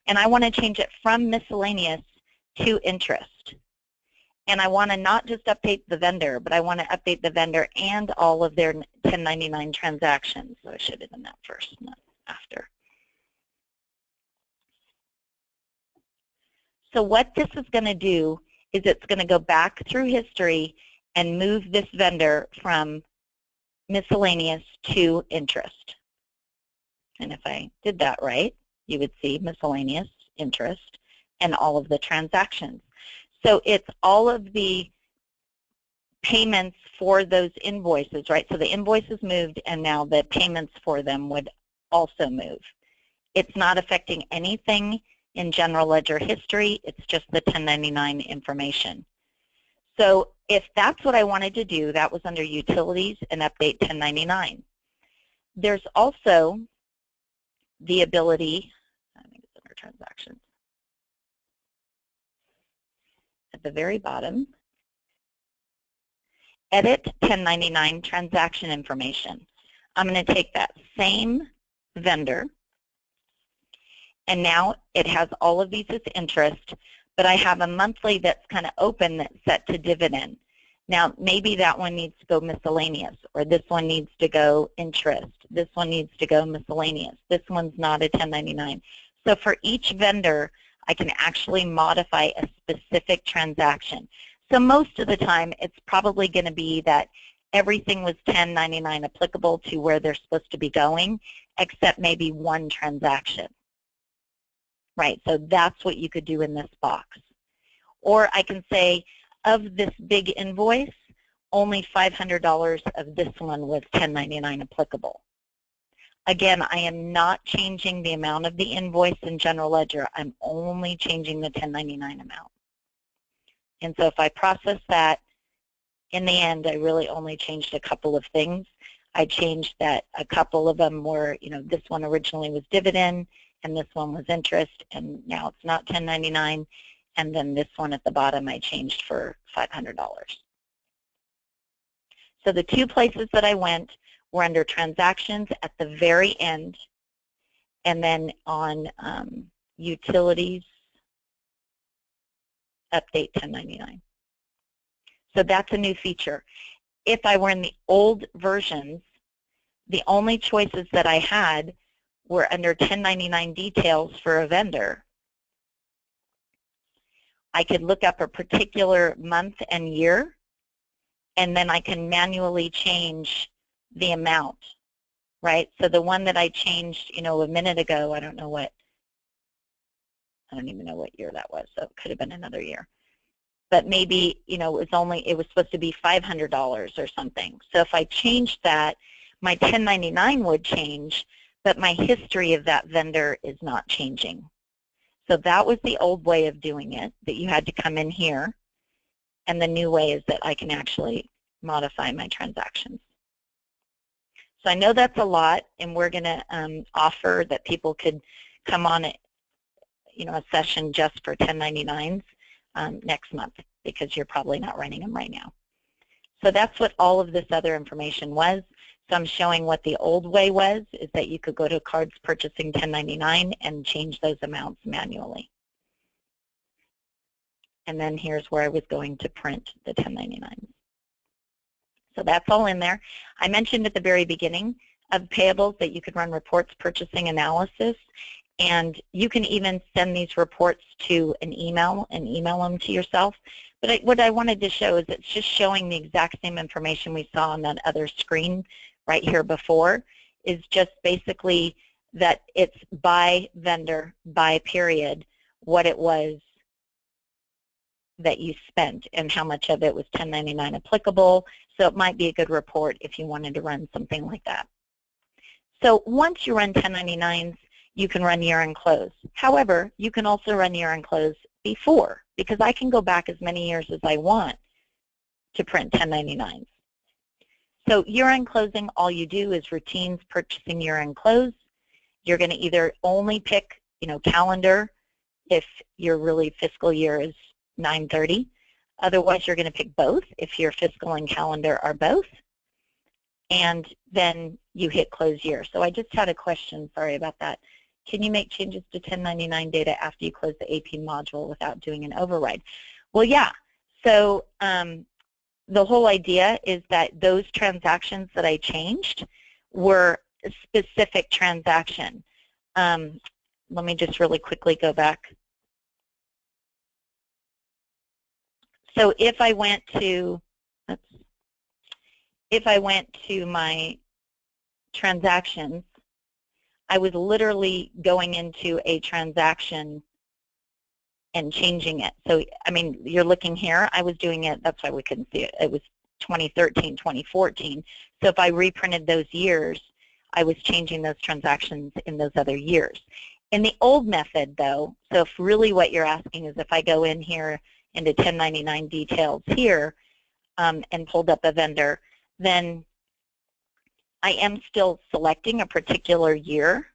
And I want to change it from miscellaneous to interest. And I want to not just update the vendor, but I want to update the vendor and all of their 1099 transactions. So I should have done that first, not after. So what this is going to do is it's going to go back through history and move this vendor from miscellaneous to interest. And if I did that right, you would see miscellaneous, interest, and all of the transactions. So it's all of the payments for those invoices, right? So the invoices moved, and now the payments for them would also move. It's not affecting anything in general ledger history. It's just the 1099 information. So if that's what I wanted to do, that was under Utilities and Update 1099. There's also the ability, I think it's under Transactions, at the very bottom, Edit 1099 Transaction Information. I'm going to take that same vendor, and now it has all of these as interest, but I have a monthly that's kind of open that's set to dividend. Now, maybe that one needs to go miscellaneous, or this one needs to go interest. This one needs to go miscellaneous. This one's not a 1099. So for each vendor, I can actually modify a specific transaction. So most of the time, it's probably going to be that everything was 1099 applicable to where they're supposed to be going, except maybe one transaction. Right, so that's what you could do in this box. Or I can say, of this big invoice, only $500 of this one was 1099 applicable. Again, I am not changing the amount of the invoice in general ledger. I'm only changing the 1099 amount. And so if I process that, in the end, I really only changed a couple of things. I changed that a couple of them were, this one originally was dividend, and this one was interest, and now it's not 1099. And then this one at the bottom I changed for $500. So the two places that I went were under Transactions at the very end, and then on Utilities, Update 1099. So that's a new feature. If I were in the old versions, the only choices that I had were under 1099 details for a vendor. I could look up a particular month and year, and then I can manually change the amount, right? So the one that I changed, a minute ago, I don't even know what year that was, so it could have been another year. But maybe, it was supposed to be $500 or something. So if I changed that, my 1099 would change, but my history of that vendor is not changing. So that was the old way of doing it, that you had to come in here, and the new way is that I can actually modify my transactions. So I know that's a lot, and we're going to offer that people could come on a session just for 1099s next month, because you're probably not running them right now. So that's what all of this other information was. So I'm showing what the old way was, is that you could go to Cards Purchasing 1099 and change those amounts manually. And then here's where I was going to print the 1099s. So that's all in there. I mentioned at the very beginning of payables that you could run reports purchasing analysis, and you can even send these reports to an email and email them to yourself. But what I wanted to show is it's just showing the exact same information we saw on that other screen right here before, is just basically that it's by vendor, by period, what it was that you spent and how much of it was 1099 applicable. So it might be a good report if you wanted to run something like that. So once you run 1099s, you can run year-end close. However, you can also run year-end close before, because I can go back as many years as I want to print 1099s. So year-end closing, all you do is routines purchasing year-end close. You're going to either only pick, calendar if your really fiscal year is 9/30. Otherwise, you're going to pick both if your fiscal and calendar are both. and then you hit close year. So I just had a question, sorry about that. Can you make changes to 1099 data after you close the AP module without doing an override? Well, yeah. So the whole idea is that those transactions that I changed were a specific transaction. Let me just really quickly go back. So if I went to my transactions, I was literally going into a transaction and changing it. So, I mean, you're looking here, I was doing it, that's why we couldn't see it. It was 2013, 2014. So if I reprinted those years, I was changing those transactions in those other years. In the old method, though, so if really what you're asking is if I go in here into 1099 details here and pulled up a vendor, then I am still selecting a particular year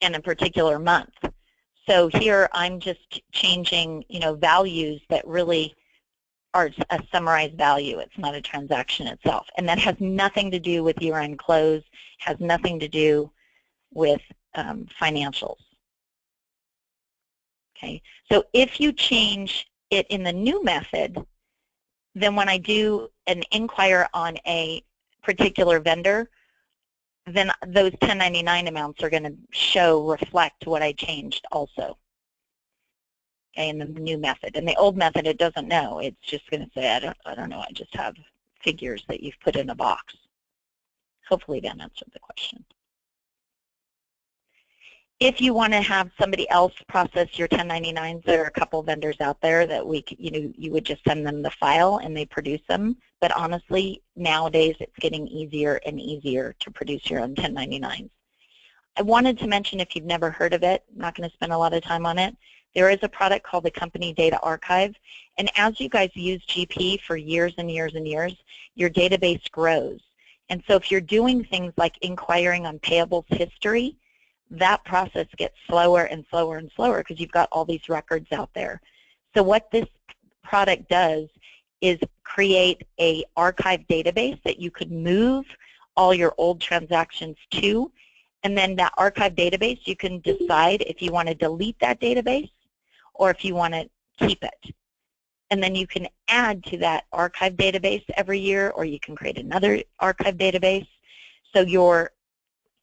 and a particular month. So here I'm just changing, values that really are a summarized value. It's not a transaction itself. And that has nothing to do with year-end close, has nothing to do with financials. Okay, so if you change it in the new method, then when I do an inquire on a particular vendor, then those 1099 amounts are going to reflect what I changed also, okay, in the new method. In the old method, it doesn't know. It's just going to say, I don't know, I just have figures that you've put in a box. Hopefully that answered the question. If you want to have somebody else process your 1099s, there are a couple vendors out there that you would just send them the file and they produce them. But honestly, nowadays it's getting easier and easier to produce your own 1099s. I wanted to mention, if you've never heard of it, I'm not going to spend a lot of time on it, there is a product called the Company Data Archive. And as you guys use GP for years and years and years, your database grows. And so if you're doing things like inquiring on payables history, that process gets slower and slower and slower because you've got all these records out there. So what this product does is create an archive database that you could move all your old transactions to, and then that archive database, you can decide if you want to delete that database or if you want to keep it. And then you can add to that archive database every year, or you can create another archive database. So your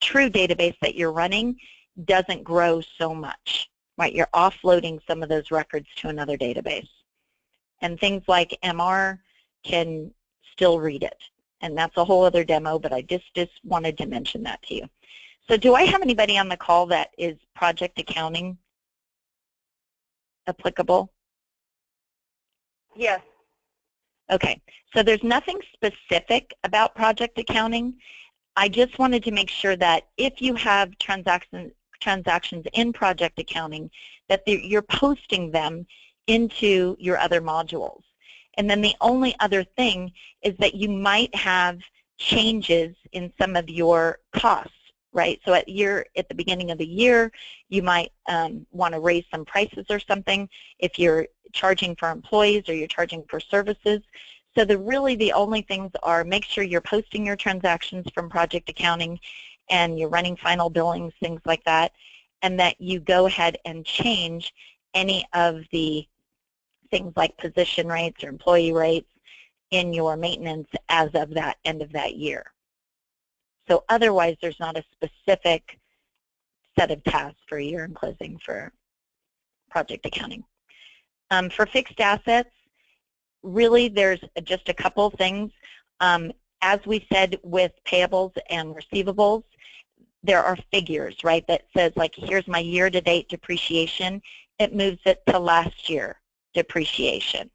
true database that you're running doesn't grow so much, right? You're offloading some of those records to another database. And things like MR can still read it. And that's a whole other demo, but I just wanted to mention that to you. So do I have anybody on the call that is project accounting applicable? Yes. Okay, so there's nothing specific about project accounting. I just wanted to make sure that if you have transactions in project accounting, that you're posting them into your other modules. And then the only other thing is that you might have changes in some of your costs, right? So at the beginning of the year, you might want to raise some prices or something if you're charging for employees or you're charging for services. So really the only things are make sure you're posting your transactions from project accounting and you're running final billings, things like that, and that you go ahead and change any of the things like position rates or employee rates in your maintenance as of that end of that year. So otherwise there's not a specific set of tasks for year-end closing for project accounting. For fixed assets, really, there's just a couple things. As we said with payables and receivables, there are figures, right, that says, like, here's my year-to-date depreciation. It moves it to last year depreciation.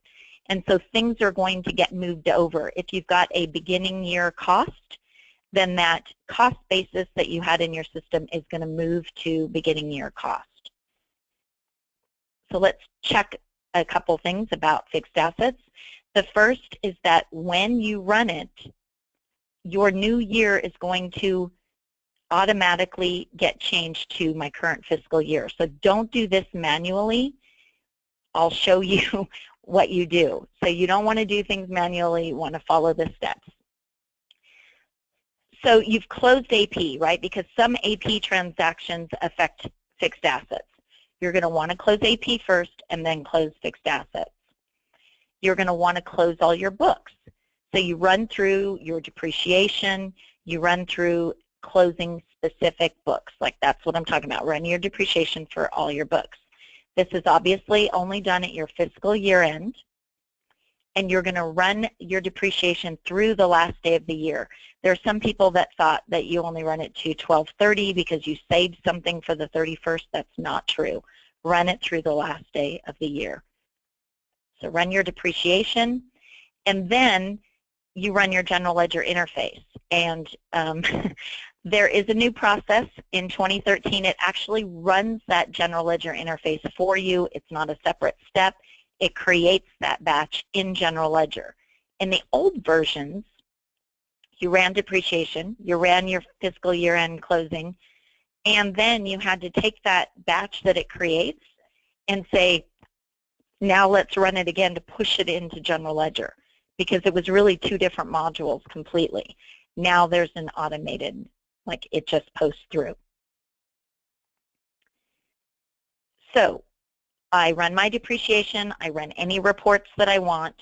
And so things are going to get moved over. If you've got a beginning year cost, then that cost basis that you had in your system is going to move to beginning year cost. So let's check a couple things about fixed assets. The first is that when you run it, your new year is going to automatically get changed to my current fiscal year. So don't do this manually. I'll show you what you do. So you don't want to do things manually, you want to follow the steps. So you've closed AP, right? Because some AP transactions affect fixed assets. You're going to want to close AP first and then close fixed assets. You're going to want to close all your books. So you run through your depreciation, you run through closing specific books. Like that's what I'm talking about, run your depreciation for all your books. This is obviously only done at your fiscal year end, and you're going to run your depreciation through the last day of the year. There are some people that thought that you only run it to 12/30 because you saved something for the 31st. That's not true. Run it through the last day of the year. So run your depreciation, and then you run your general ledger interface. And there is a new process in 2013. It actually runs that general ledger interface for you. It's not a separate step. It creates that batch in general ledger. In the old versions, you ran depreciation, you ran your fiscal year-end closing, and then you had to take that batch that it creates and say, now let's run it again to push it into general ledger, because it was really two different modules completely. Now there's an automated, like it just posts through. So I run my depreciation, I run any reports that I want,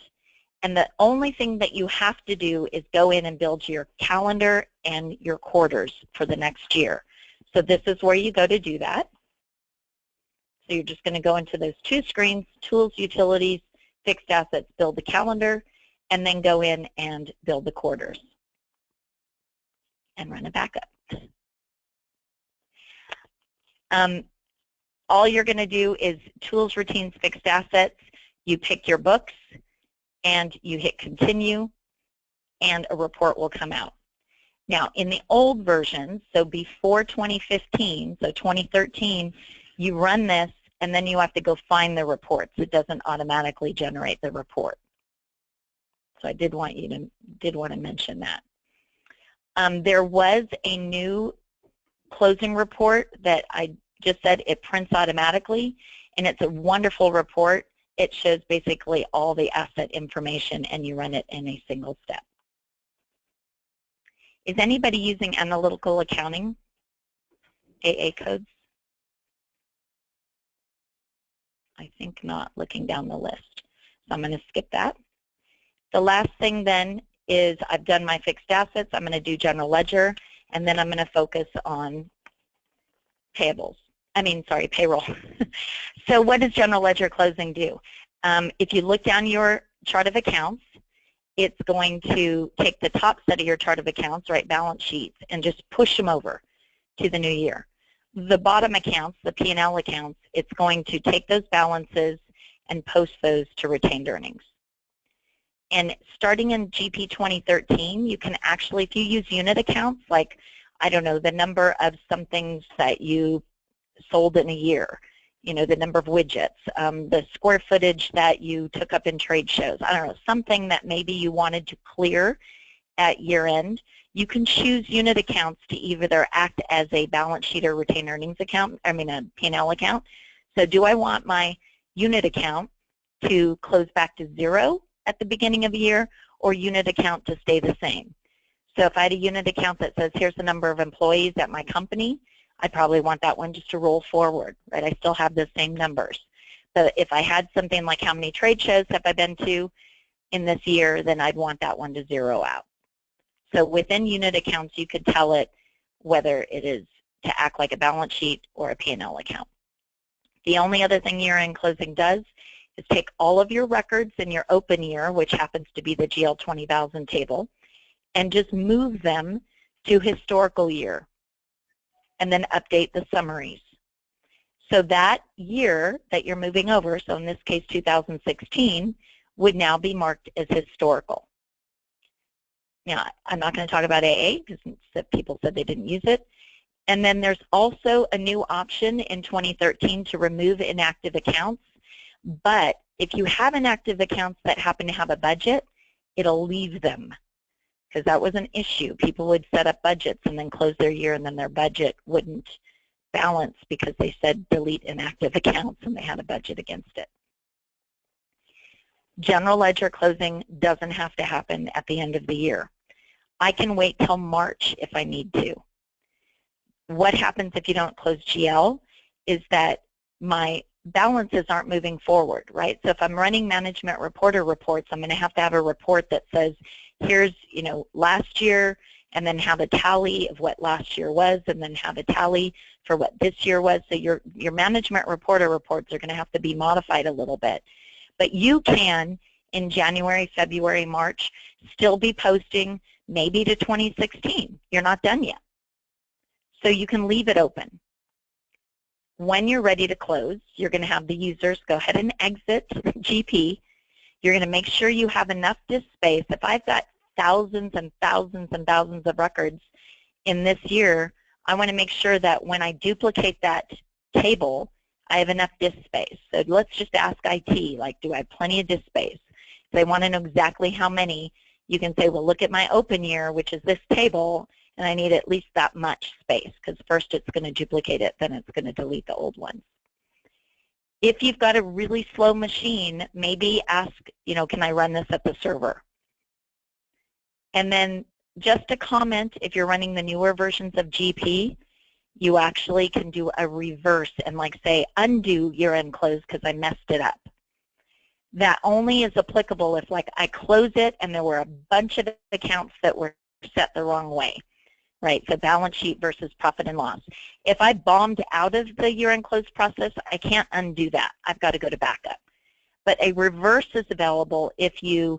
and the only thing that you have to do is go in and build your calendar and your quarters for the next year. So this is where you go to do that. So you're just going to go into those two screens, Tools, Utilities, Fixed Assets, build the calendar, and then go in and build the quarters and run a backup. All you're going to do is Tools, Routines, Fixed Assets. You pick your books, and you hit Continue, and a report will come out. Now, in the old version, so before 2015, so 2013, you run this, and then you have to go find the reports. It doesn't automatically generate the report. So I did want to mention that. There was a new closing report that I just said it prints automatically, and it's a wonderful report. It shows basically all the asset information, and you run it in a single step. Is anybody using analytical accounting, AA codes? I think not, looking down the list. So I'm going to skip that. The last thing then is I've done my fixed assets. I'm going to do general ledger, and then I'm going to focus on payables. Payroll. So what does general ledger closing do? If you look down your chart of accounts, it's going to take the top set of your chart of accounts, right, balance sheets, and just push them over to the new year. The bottom accounts, the P&L accounts, it's going to take those balances and post those to retained earnings. And starting in GP 2013, you can actually, if you use unit accounts, like, I don't know, the number of some things that you sold in a year, you know, the number of widgets, the square footage that you took up in trade shows, I don't know, something that maybe you wanted to clear at year end, you can choose unit accounts to either act as a balance sheet or retained earnings account, a P&L account. So do I want my unit account to close back to 0 at the beginning of the year, or unit account to stay the same? So if I had a unit account that says, here's the number of employees at my company, I probably want that one just to roll forward, right? I still have the same numbers. But if I had something like how many trade shows have I been to in this year, then I'd want that one to 0 out. So within unit accounts, you could tell it whether it is to act like a balance sheet or a P&L account. The only other thing year-end closing does is take all of your records in your open year, which happens to be the GL 20,000 table, and just move them to historical year, and then update the summaries. So that year that you're moving over, so in this case 2016, would now be marked as historical. Now, I'm not going to talk about AA because people said they didn't use it. And then there's also a new option in 2013 to remove inactive accounts. But if you have inactive accounts that happen to have a budget, it'll leave them, because that was an issue. People would set up budgets and then close their year, and then their budget wouldn't balance because they said delete inactive accounts and they had a budget against it. General ledger closing doesn't have to happen at the end of the year. I can wait till March if I need to. What happens if you don't close GL is that my balances aren't moving forward, right? So if I'm running management reporter reports, I'm going to have a report that says, here's, last year, and then have a tally of what last year was, and then have a tally for what this year was. So your management reporter reports are going to have to be modified a little bit. But you can, in January, February, March, still be posting maybe to 2016. You're not done yet. So you can leave it open. When you're ready to close, you're going to have the users go ahead and exit GP. You're going to make sure you have enough disk space. If I've got thousands and thousands and thousands of records in this year, I want to make sure that when I duplicate that table, I have enough disk space. So let's just ask IT, like, do I have plenty of disk space? If they want to know exactly how many, you can say, well, look at my open year, which is this table, and I need at least that much space, because first it's going to duplicate it, then it's going to delete the old ones. If you've got a really slow machine, maybe ask, can I run this at the server? And then just a comment, if you're running the newer versions of GP, you actually can do a reverse and say undo year-end close because I messed it up. That only is applicable if I close it and there were a bunch of accounts that were set the wrong way, right? So balance sheet versus profit and loss. If I bombed out of the year-end close process, I can't undo that. I've got to go to backup. But a reverse is available if you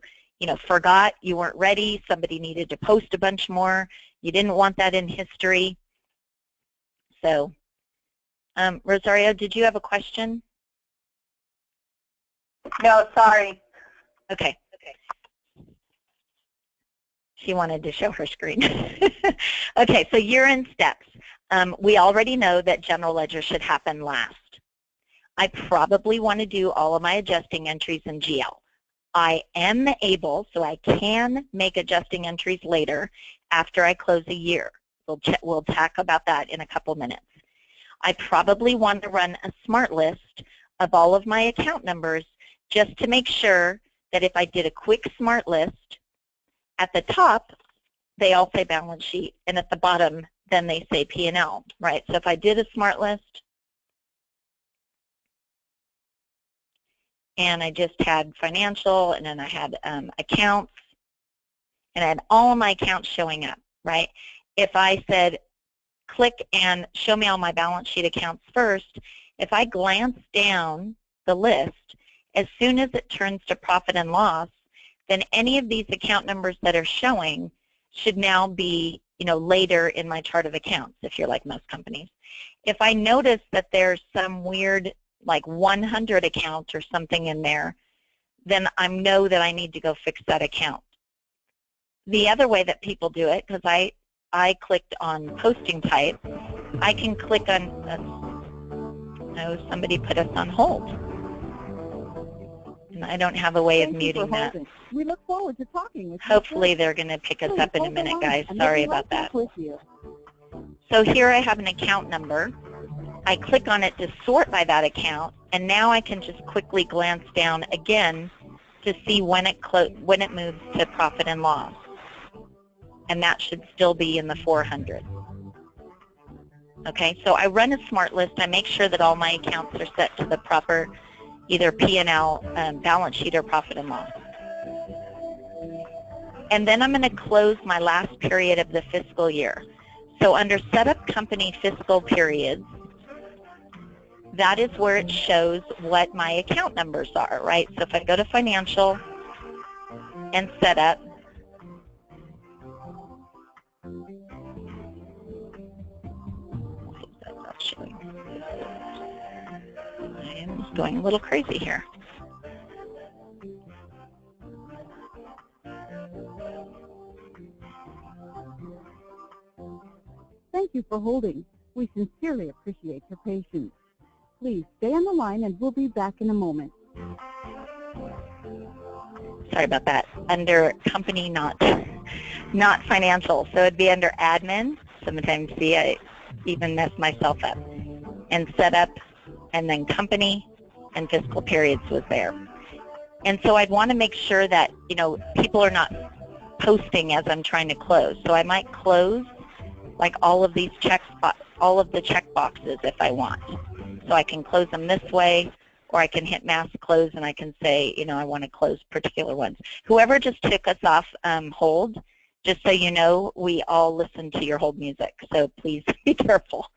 forgot, you weren't ready, somebody needed to post a bunch more, you didn't want that in history. So, Rosario, did you have a question? No, sorry. Okay. She wanted to show her screen. Okay, so year-end steps. We already know that general ledger should happen last. I probably want to do all of my adjusting entries in GL. I am able, so I can make adjusting entries later after I close a year. We'll talk about that in a couple minutes. I probably want to run a smart list of all of my account numbers just to make sure that if I did a quick smart list, at the top, they all say balance sheet, and at the bottom, then they say P&L, right? So if I did a smart list, and I just had financial, and then I had accounts, and I had all of my accounts showing up, right? If I said, click and show me all my balance sheet accounts first, if I glance down the list, as soon as it turns to profit and loss, then any of these account numbers that are showing should now be, later in my chart of accounts, if you're like most companies. If I notice that there's some weird, 100 accounts or something in there, then I know that I need to go fix that account. The other way that people do it, because I clicked on posting type, I can click on, no, somebody put us on hold. And I don't have a way of muting that. We look forward to talking with you. Hopefully they're going to pick us up in a minute, guys. Sorry about that. So here I have an account number. I click on it to sort by that account, and now I can just quickly glance down again to see when it moves to profit and loss. And that should still be in the 400. Okay, so I run a smart list. I make sure that all my accounts are set to the proper either P&L, balance sheet, or profit and loss. And then I'm going to close my last period of the fiscal year. So under Setup Company Fiscal Periods, that is where it shows what my account numbers are, right? So if I go to Financial and Setup, I am going a little crazy here. Thank you for holding. We sincerely appreciate your patience. Please stay on the line and we'll be back in a moment. Sorry about that. Under company, not financial. So it'd be under admin. Sometimes, see, I even mess myself up. And setup, and then company, and fiscal periods was there. And so I'd want to make sure that, people are not posting as I'm trying to close. So I might close like all of the check boxes if I want. So I can close them this way, or I can hit mass close and I can say, you know, I want to close particular ones. Whoever just took us off hold, just so you know, we all listen to your hold music, so please be careful.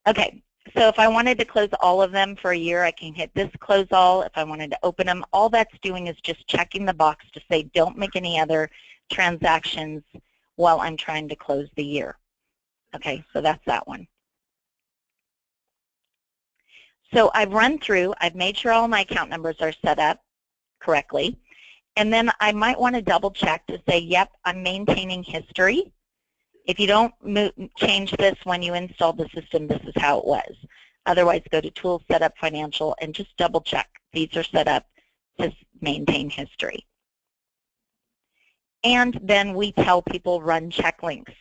Okay, so if I wanted to close all of them for a year, I can hit this close all. If I wanted to open them, all that's doing is just checking the box to say don't make any other transactions while I'm trying to close the year. Okay, so that's that one. So I've run through, I've made sure all my account numbers are set up correctly, and then I might want to double check to say, yep, I'm maintaining history. If you don't change this when you install the system, this is how it was. Otherwise, go to Tools, Setup, Financial, and just double check. These are set up to maintain history. And then we tell people run check links,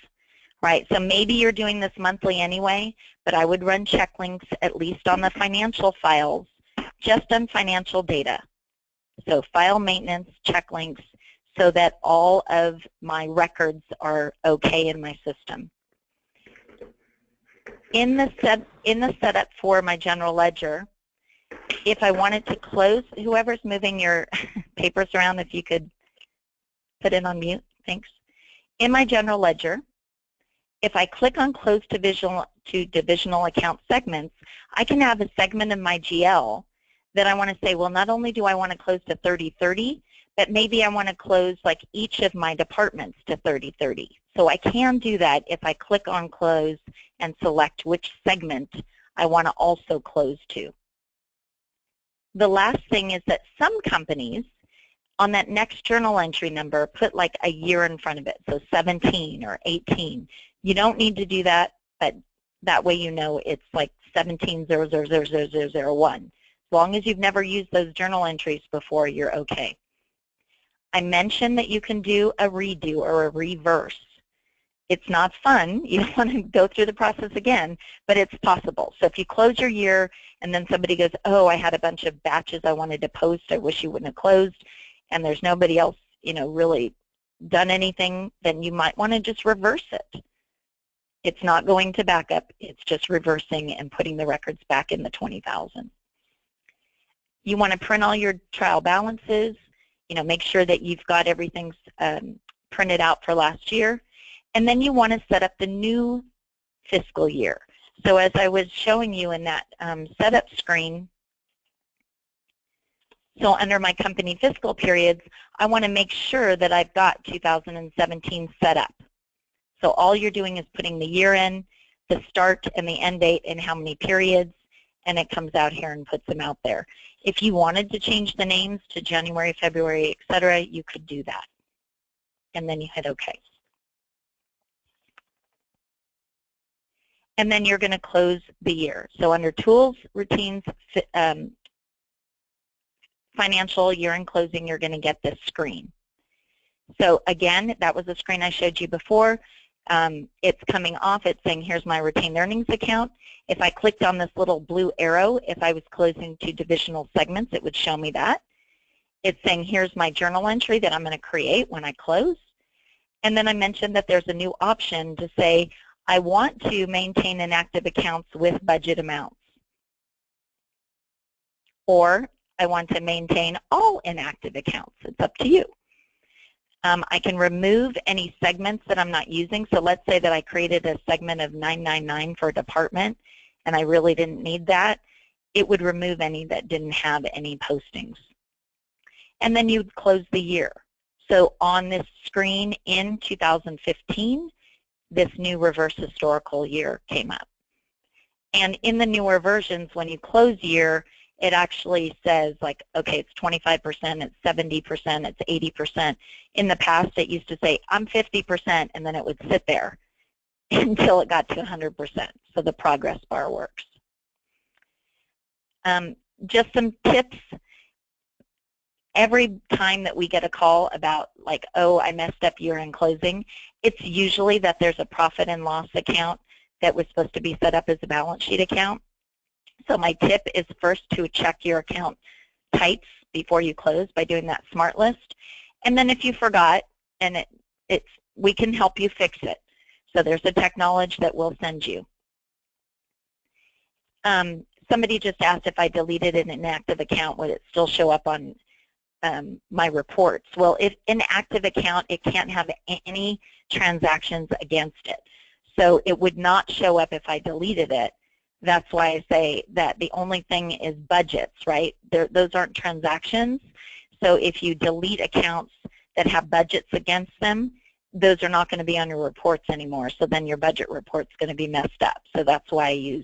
right? So maybe you're doing this monthly anyway, but I would run check links at least on the financial files, just on financial data. So file maintenance, check links, so that all of my records are okay in my system. In the setup for my general ledger, if I wanted to close, whoever's moving your papers around, if you could put it on mute, thanks. In my general ledger, if I click on close to divisional account segments, I can have a segment of my GL that I want to say, well, not only do I want to close to 30/30, but maybe I want to close like each of my departments to 30/30. So I can do that if I click on close and select which segment I want to also close to. The last thing is that some companies on that next journal entry number put like a year in front of it, so 17 or 18. You don't need to do that, but that way you know it's like 17000001. As long as you've never used those journal entries before, you're okay. I mentioned that you can do a redo or a reverse. It's not fun. You don't want to go through the process again, but it's possible. So if you close your year and then somebody goes, oh, I had a bunch of batches I wanted to post, I wish you wouldn't have closed, and there's nobody else, you know, really done anything, then you might want to just reverse it. It's not going to backup. It's just reversing and putting the records back in the 20,000. You want to print all your trial balances. You know, make sure that you've got everything printed out for last year. And then you want to set up the new fiscal year. So as I was showing you in that setup screen, so under my company fiscal periods, I want to make sure that I've got 2017 set up. So all you're doing is putting the year in, the start and the end date, and how many periods, and it comes out here and puts them out there. If you wanted to change the names to January, February, etc., you could do that. And then you hit OK. And then you're going to close the year. So under Tools, Routines, Financial, Year-End Closing, you're going to get this screen. So again, that was the screen I showed you before. It's coming off. It's saying, here's my retained earnings account. If I clicked on this little blue arrow, if I was closing to divisional segments, it would show me that. It's saying, here's my journal entry that I'm going to create when I close. And then I mentioned that there's a new option to say, I want to maintain inactive accounts with budget amounts. Or I want to maintain all inactive accounts. It's up to you. I can remove any segments that I'm not using. So let's say that I created a segment of 999 for a department and I really didn't need that. It would remove any that didn't have any postings. And then you'd close the year. So on this screen in 2015, this new reverse historical year came up. And in the newer versions, when you close year, it actually says like, okay, it's 25%, it's 70%, it's 80%. In the past, it used to say, I'm 50%, and then it would sit there until it got to 100%. So the progress bar works. Just some tips. Every time that we get a call about like, oh, I messed up year-end closing, it's usually that there's a profit and loss account that was supposed to be set up as a balance sheet account. So my tip is first to check your account types before you close by doing that smart list. And then if you forgot, and we can help you fix it. So there's a technology that we'll send you. Somebody just asked if I deleted an inactive account, would it still show up on my reports? Well, if inactive account, it can't have any transactions against it. So it would not show up if I deleted it. That's why I say that the only thing is budgets, right? Those aren't transactions. So if you delete accounts that have budgets against them, those are not going to be on your reports anymore. So then your budget report's going to be messed up. So that's why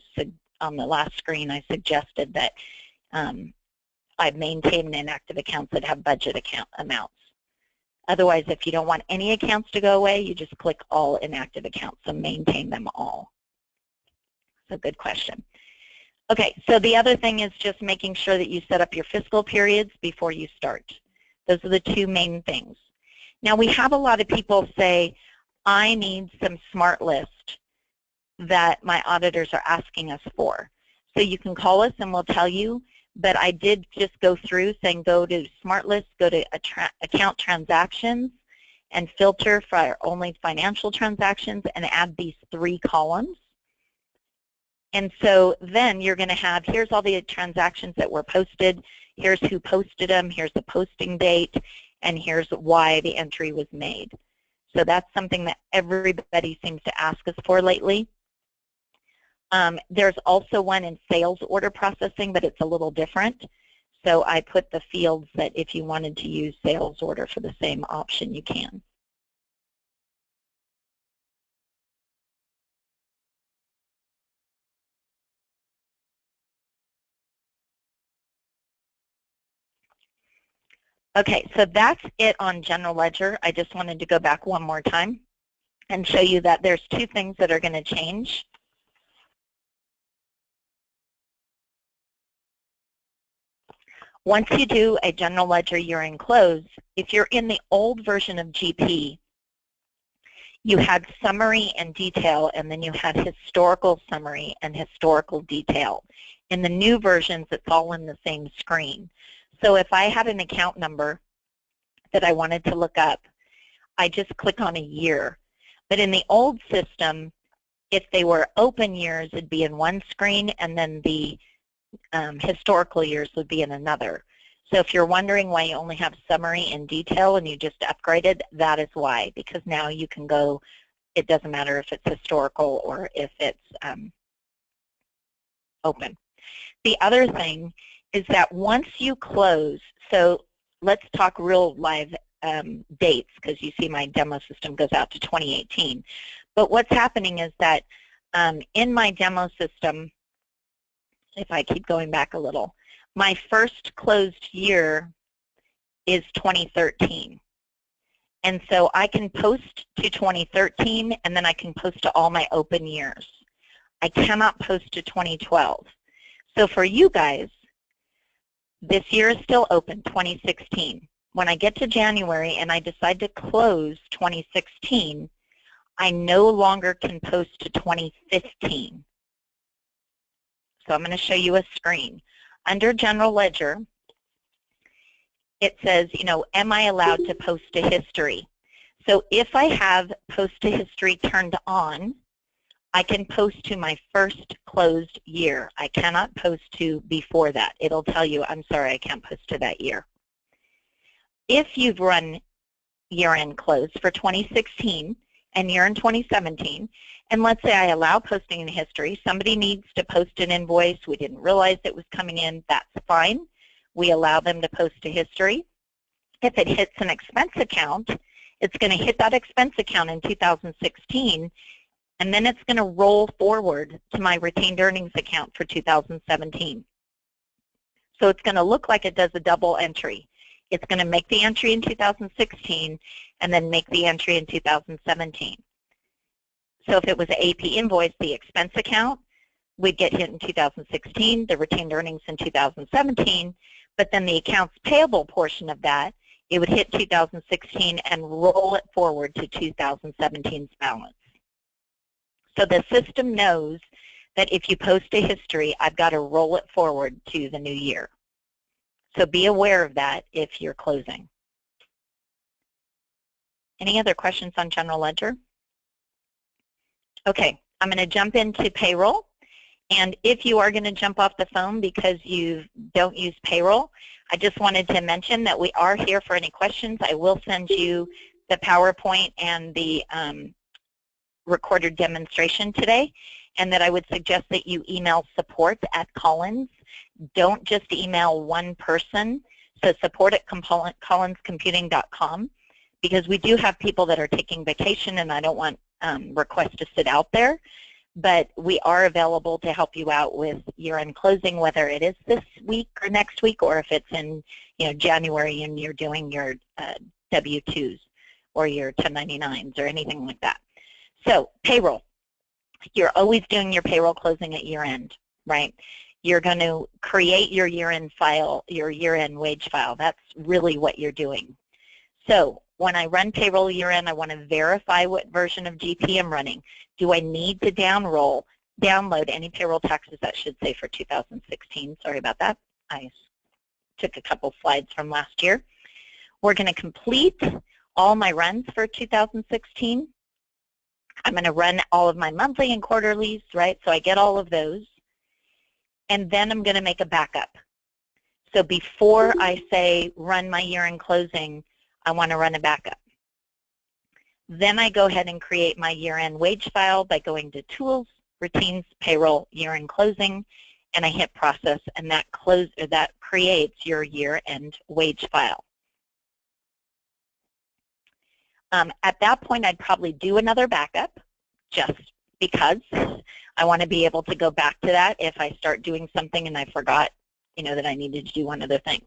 on the last screen I suggested that I maintain inactive accounts that have budget account amounts. Otherwise, if you don't want any accounts to go away, you just click all inactive accounts and maintain them all. So good question. Okay, so the other thing is just making sure that you set up your fiscal periods before you start. Those are the two main things. Now, we have a lot of people say, I need some smart list that my auditors are asking us for. So you can call us and we'll tell you, but I did just go through saying go to smart list, go to account transactions, and filter for only financial transactions and add these 3 columns. And so then you're going to have, here's all the transactions that were posted, here's who posted them, here's the posting date, and here's why the entry was made. So that's something that everybody seems to ask us for lately. There's also one in sales order processing, but it's a little different. So I put the fields that if you wanted to use sales order for the same option, you can. Okay, so that's it on general ledger. I just wanted to go back one more time and show you that there's 2 things that are going to change. Once you do a general ledger year-end close, if you're in the old version of GP, you had summary and detail, and then you had historical summary and historical detail. In the new versions, it's all in the same screen. So if I had an account number that I wanted to look up, I just click on a year. But in the old system, if they were open years, it'd be in one screen, and then the historical years would be in another. So if you're wondering why you only have summary and detail and you just upgraded, that is why, because now you can go, it doesn't matter if it's historical or if it's open. The other thing is that once you close, so let's talk real live dates, because you see my demo system goes out to 2018. But what's happening is that in my demo system, if I keep going back a little, my first closed year is 2013. And so I can post to 2013, and then I can post to all my open years. I cannot post to 2012. So for you guys, this year is still open, 2016. When I get to January and I decide to close 2016, I no longer can post to 2015. So I'm going to show you a screen. Under General Ledger, it says, you know, am I allowed to post to history? So if I have post to history turned on, I can post to my first closed year. I cannot post to before that. It'll tell you, I'm sorry, I can't post to that year. If you've run year-end close for 2016 and year-end 2017, and let's say I allow posting in history, somebody needs to post an invoice, we didn't realize it was coming in, that's fine. We allow them to post to history. If it hits an expense account, it's going to hit that expense account in 2016, and then it's going to roll forward to my retained earnings account for 2017. So it's going to look like it does a double entry. It's going to make the entry in 2016 and then make the entry in 2017. So if it was an AP invoice, the expense account would get hit in 2016, the retained earnings in 2017, but then the accounts payable portion of that, it would hit 2016 and roll it forward to 2017's balance. So the system knows that if you post a history, I've got to roll it forward to the new year. So be aware of that if you're closing. Any other questions on general ledger? Okay, I'm going to jump into payroll. And if you are going to jump off the phone because you don't use payroll, I just wanted to mention that we are here for any questions. I will send you the PowerPoint and the recorded demonstration today, and that I would suggest that you email support@Collins. Don't just email one person, so support@collinscomputing.com, because we do have people that are taking vacation and I don't want requests to sit out there. But we are available to help you out with year-end closing, whether it is this week or next week, or if it's in January and you're doing your W-2s or your 1099s or anything like that. So payroll, you're always doing your payroll closing at year-end, right? You're going to create your year-end file, your year-end wage file. That's really what you're doing. So when I run payroll year-end, I want to verify what version of GP I'm running. Do I need to download any payroll taxes, that should say, for 2016? Sorry about that. I took a couple slides from last year. We're going to complete all my runs for 2016. I'm going to run all of my monthly and quarterlies, right? So I get all of those. And then I'm going to make a backup. So before I say run my year-end closing, I want to run a backup. Then I go ahead and create my year-end wage file by going to Tools, Routines, Payroll, Year-end Closing, and I hit Process, and that creates your year-end wage file. At that point, I'd probably do another backup, just because I want to be able to go back to that if I start doing something and I forgot, that I needed to do one other thing.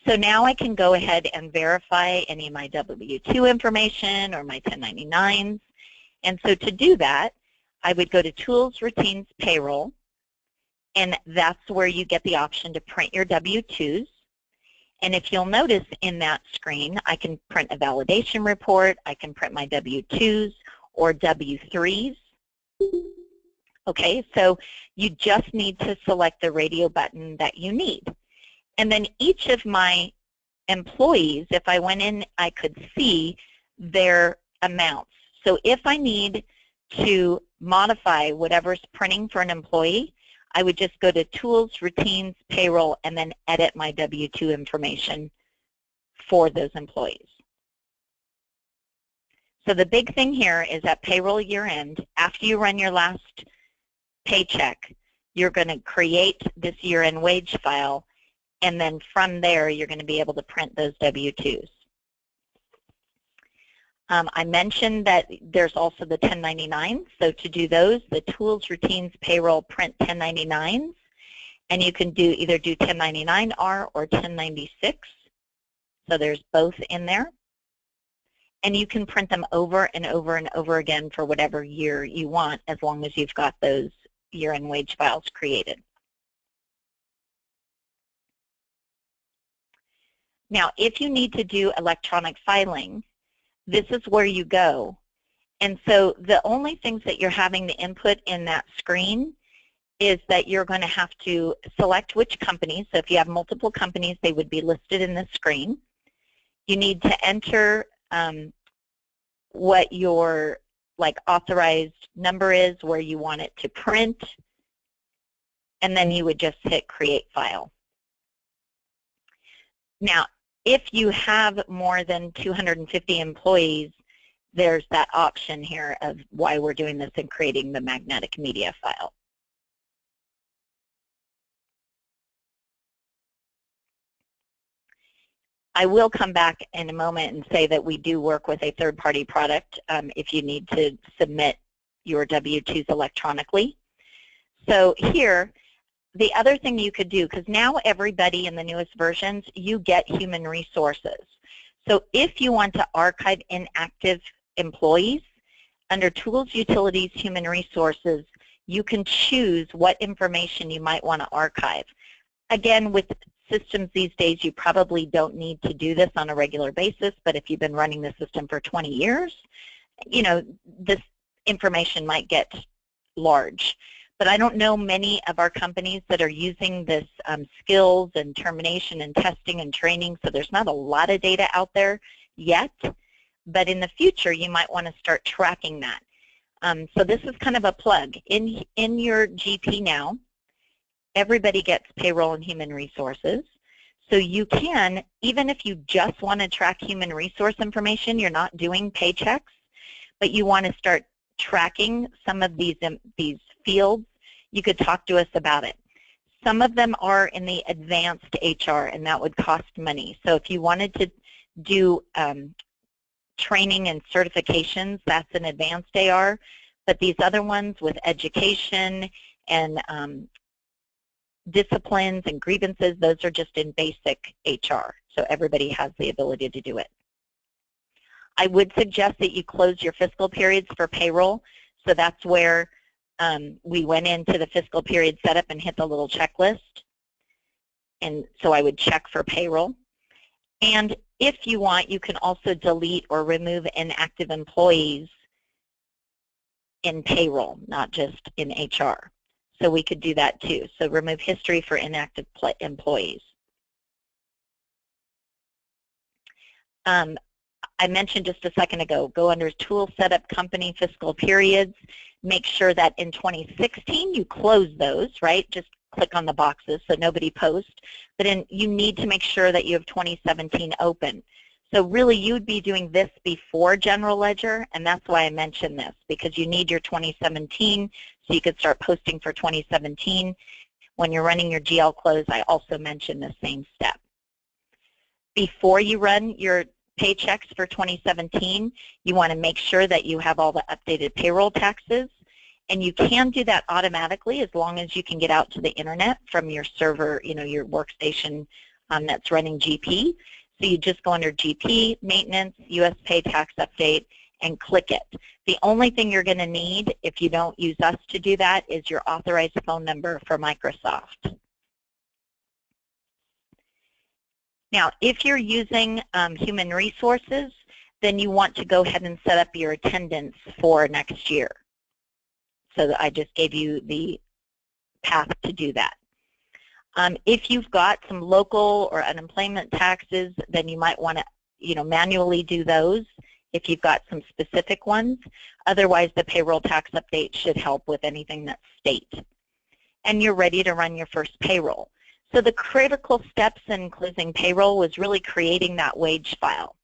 So now I can go ahead and verify any of my W-2 information or my 1099s. And so to do that, I would go to Tools, Routines, Payroll, and that's where you get the option to print your W-2s. And if you'll notice in that screen, I can print a validation report, I can print my W-2s or W-3s. Okay, so you just need to select the radio button that you need. And then each of my employees, if I went in, I could see their amounts. So if I need to modify whatever's printing for an employee, I would just go to Tools, Routines, Payroll, and then edit my W-2 information for those employees. So the big thing here is at payroll year-end, after you run your last paycheck, you're going to create this year-end wage file, and then from there, you're going to be able to print those W-2s. I mentioned that there's also the 1099s. So to do those, the Tools, Routines, Payroll, Print 1099s, and you can either do 1099-R or 1096. So there's both in there. And you can print them over and over and over again for whatever year you want, as long as you've got those year-end wage files created. Now, if you need to do electronic filing, this is where you go. And so the only things that you're having to input in that screen is that you're going to have to select which companies. So if you have multiple companies, they would be listed in the screen. You need to enter what your authorized number is, where you want it to print, and then you would just hit Create File. Now, if you have more than 250 employees, there's that option here of why we're doing this and creating the magnetic media file. I will come back in a moment and say that we do work with a third-party product if you need to submit your W-2s electronically. So here, the other thing you could do, because now everybody in the newest versions, you get human resources. So if you want to archive inactive employees, under Tools, Utilities, Human Resources, you can choose what information you might want to archive. Again, with systems these days, you probably don't need to do this on a regular basis, but if you've been running the system for 20 years, this information might get large. But I don't know many of our companies that are using this skills and termination and testing and training, so there's not a lot of data out there yet. but in the future you might want to start tracking that. So this is kind of a plug. In your GP now, everybody gets payroll and human resources. So you can, even if you just want to track human resource information, you're not doing paychecks, but you want to start tracking some of these fields, you could talk to us about it. Some of them are in the advanced HR, and that would cost money. So if you wanted to do training and certifications, that's an advanced AR, but these other ones with education and disciplines and grievances, those are just in basic HR, so everybody has the ability to do it. I would suggest that you close your fiscal periods for payroll, so that's where we went into the fiscal period setup and hit the little checklist, and so I would check for payroll. And if you want, you can also delete or remove inactive employees in payroll, not just in HR. So we could do that too. So remove history for inactive employees. I mentioned just a second ago, go under Tool Setup Company Fiscal Periods. Make sure that in 2016 you close those, right? Just click on the boxes so nobody posts. But you need to make sure that you have 2017 open. So really you would be doing this before General Ledger, and that's why I mentioned this, because you need your 2017 so you could start posting for 2017. When you're running your GL close, I also mentioned the same step. Before you run your paychecks for 2017, you want to make sure that you have all the updated payroll taxes, and you can do that automatically as long as you can get out to the internet from your server, your workstation that's running GP. So you just go under GP, Maintenance, US Pay Tax Update, and click it. The only thing you're going to need, if you don't use us to do that, is your authorized phone number for Microsoft. Now, if you're using human resources, then you want to go ahead and set up your attendance for next year. So I just gave you the path to do that. If you've got some local or unemployment taxes, then you might want to, manually do those if you've got some specific ones. Otherwise, the payroll tax update should help with anything that's state. And you're ready to run your first payroll. So the critical steps in closing payroll was really creating that wage file,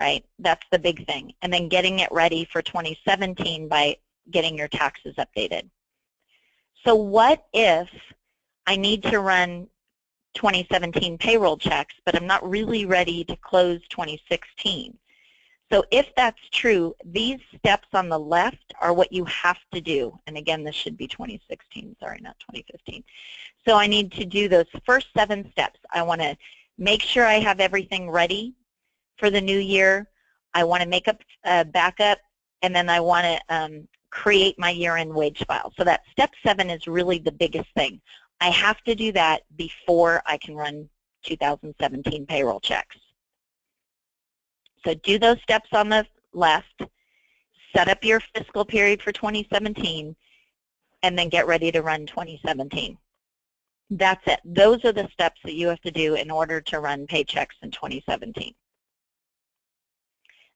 right? That's the big thing. And then getting it ready for 2017 by getting your taxes updated. So what if I need to run 2017 payroll checks, but I'm not really ready to close 2016? So if that's true, these steps on the left are what you have to do. And again, this should be 2016, sorry, not 2015. So I need to do those first 7 steps. I want to make sure I have everything ready for the new year. I want to make a backup, and then I want to create my year-end wage file. So that step 7 is really the biggest thing. I have to do that before I can run 2017 payroll checks. So do those steps on the left, set up your fiscal period for 2017, and then get ready to run 2017. That's it. Those are the steps that you have to do in order to run paychecks in 2017.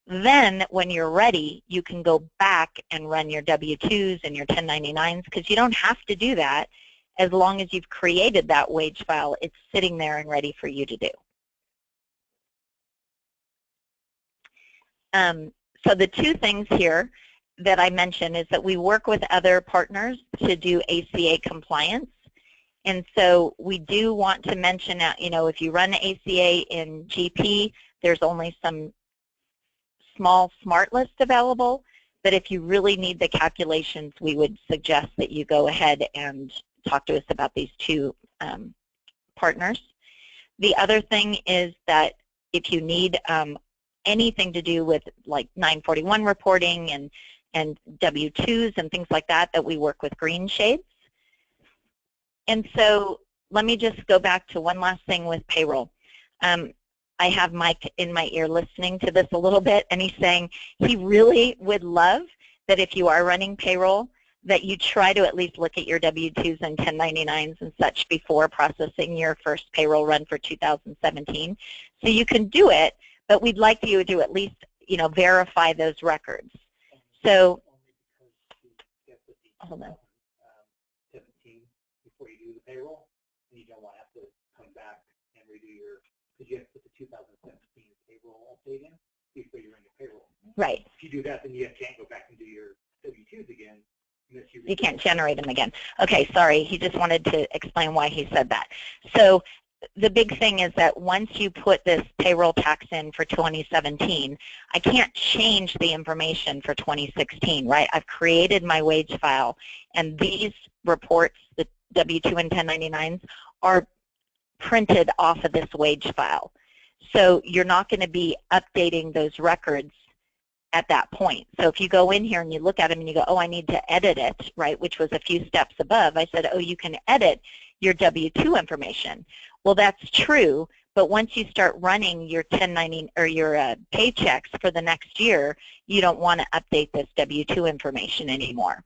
Then when you're ready, you can go back and run your W-2s and your 1099s, because you don't have to do that. As long as you've created that wage file, it's sitting there and ready for you to do. So the 2 things here that I mentioned is that we work with other partners to do ACA compliance. And so we do want to mention that, if you run ACA in GP, there's only some small smart list available. But if you really need the calculations, we would suggest that you go ahead and talk to us about these 2 partners. The other thing is that if you need anything to do with like 941 reporting and W-2s and things like that, that we work with Green Shades. And so let me just go back to one last thing with payroll. I have Mike in my ear listening to this a little bit, and he's saying he really would love that if you are running payroll, that you try to at least look at your W-2s and 1099s and such before processing your first payroll run for 2017. So you can do it, but we'd like you to at least, verify those records. So, hold on. 17 before you do the payroll, and you don't want to have to come back and redo because you have to put the 2017 payroll update in before you're in the payroll. Right. If you do that, then you can't go back and do your W-2s again. You can't generate them again. Okay, sorry. He just wanted to explain why he said that. So the big thing is that once you put this payroll tax in for 2017, I can't change the information for 2016, right? I've created my wage file, and these reports, the W-2 and 1099s, are printed off of this wage file. So you're not going to be updating those records at that point. So if you go in here and you look at them and you go, oh, I need to edit it, right, which was a few steps above, I said, oh, you can edit your W-2 information. Well, that's true, but once you start running your 1090 or your paychecks for the next year, you don't want to update this W-2 information anymore.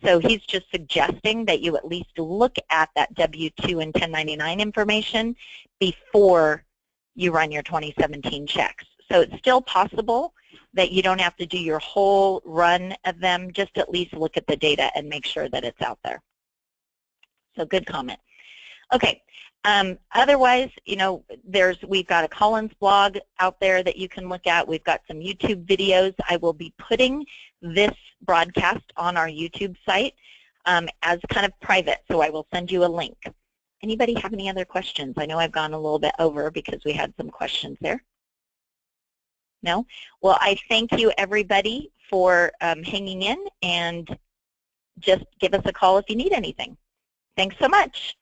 So he's just suggesting that you at least look at that W-2 and 1099 information before you run your 2017 checks. So it's still possible that you don't have to do your whole run of them, just at least look at the data and make sure that it's out there. So good comment. Okay. Otherwise, we've got a Collins blog out there that you can look at. We've got some YouTube videos. I will be putting this broadcast on our YouTube site as kind of private, so I will send you a link. Anybody have any other questions? I know I've gone a little bit over because we had some questions there. No? Well, I thank you, everybody, for hanging in, and just give us a call if you need anything. Thanks so much.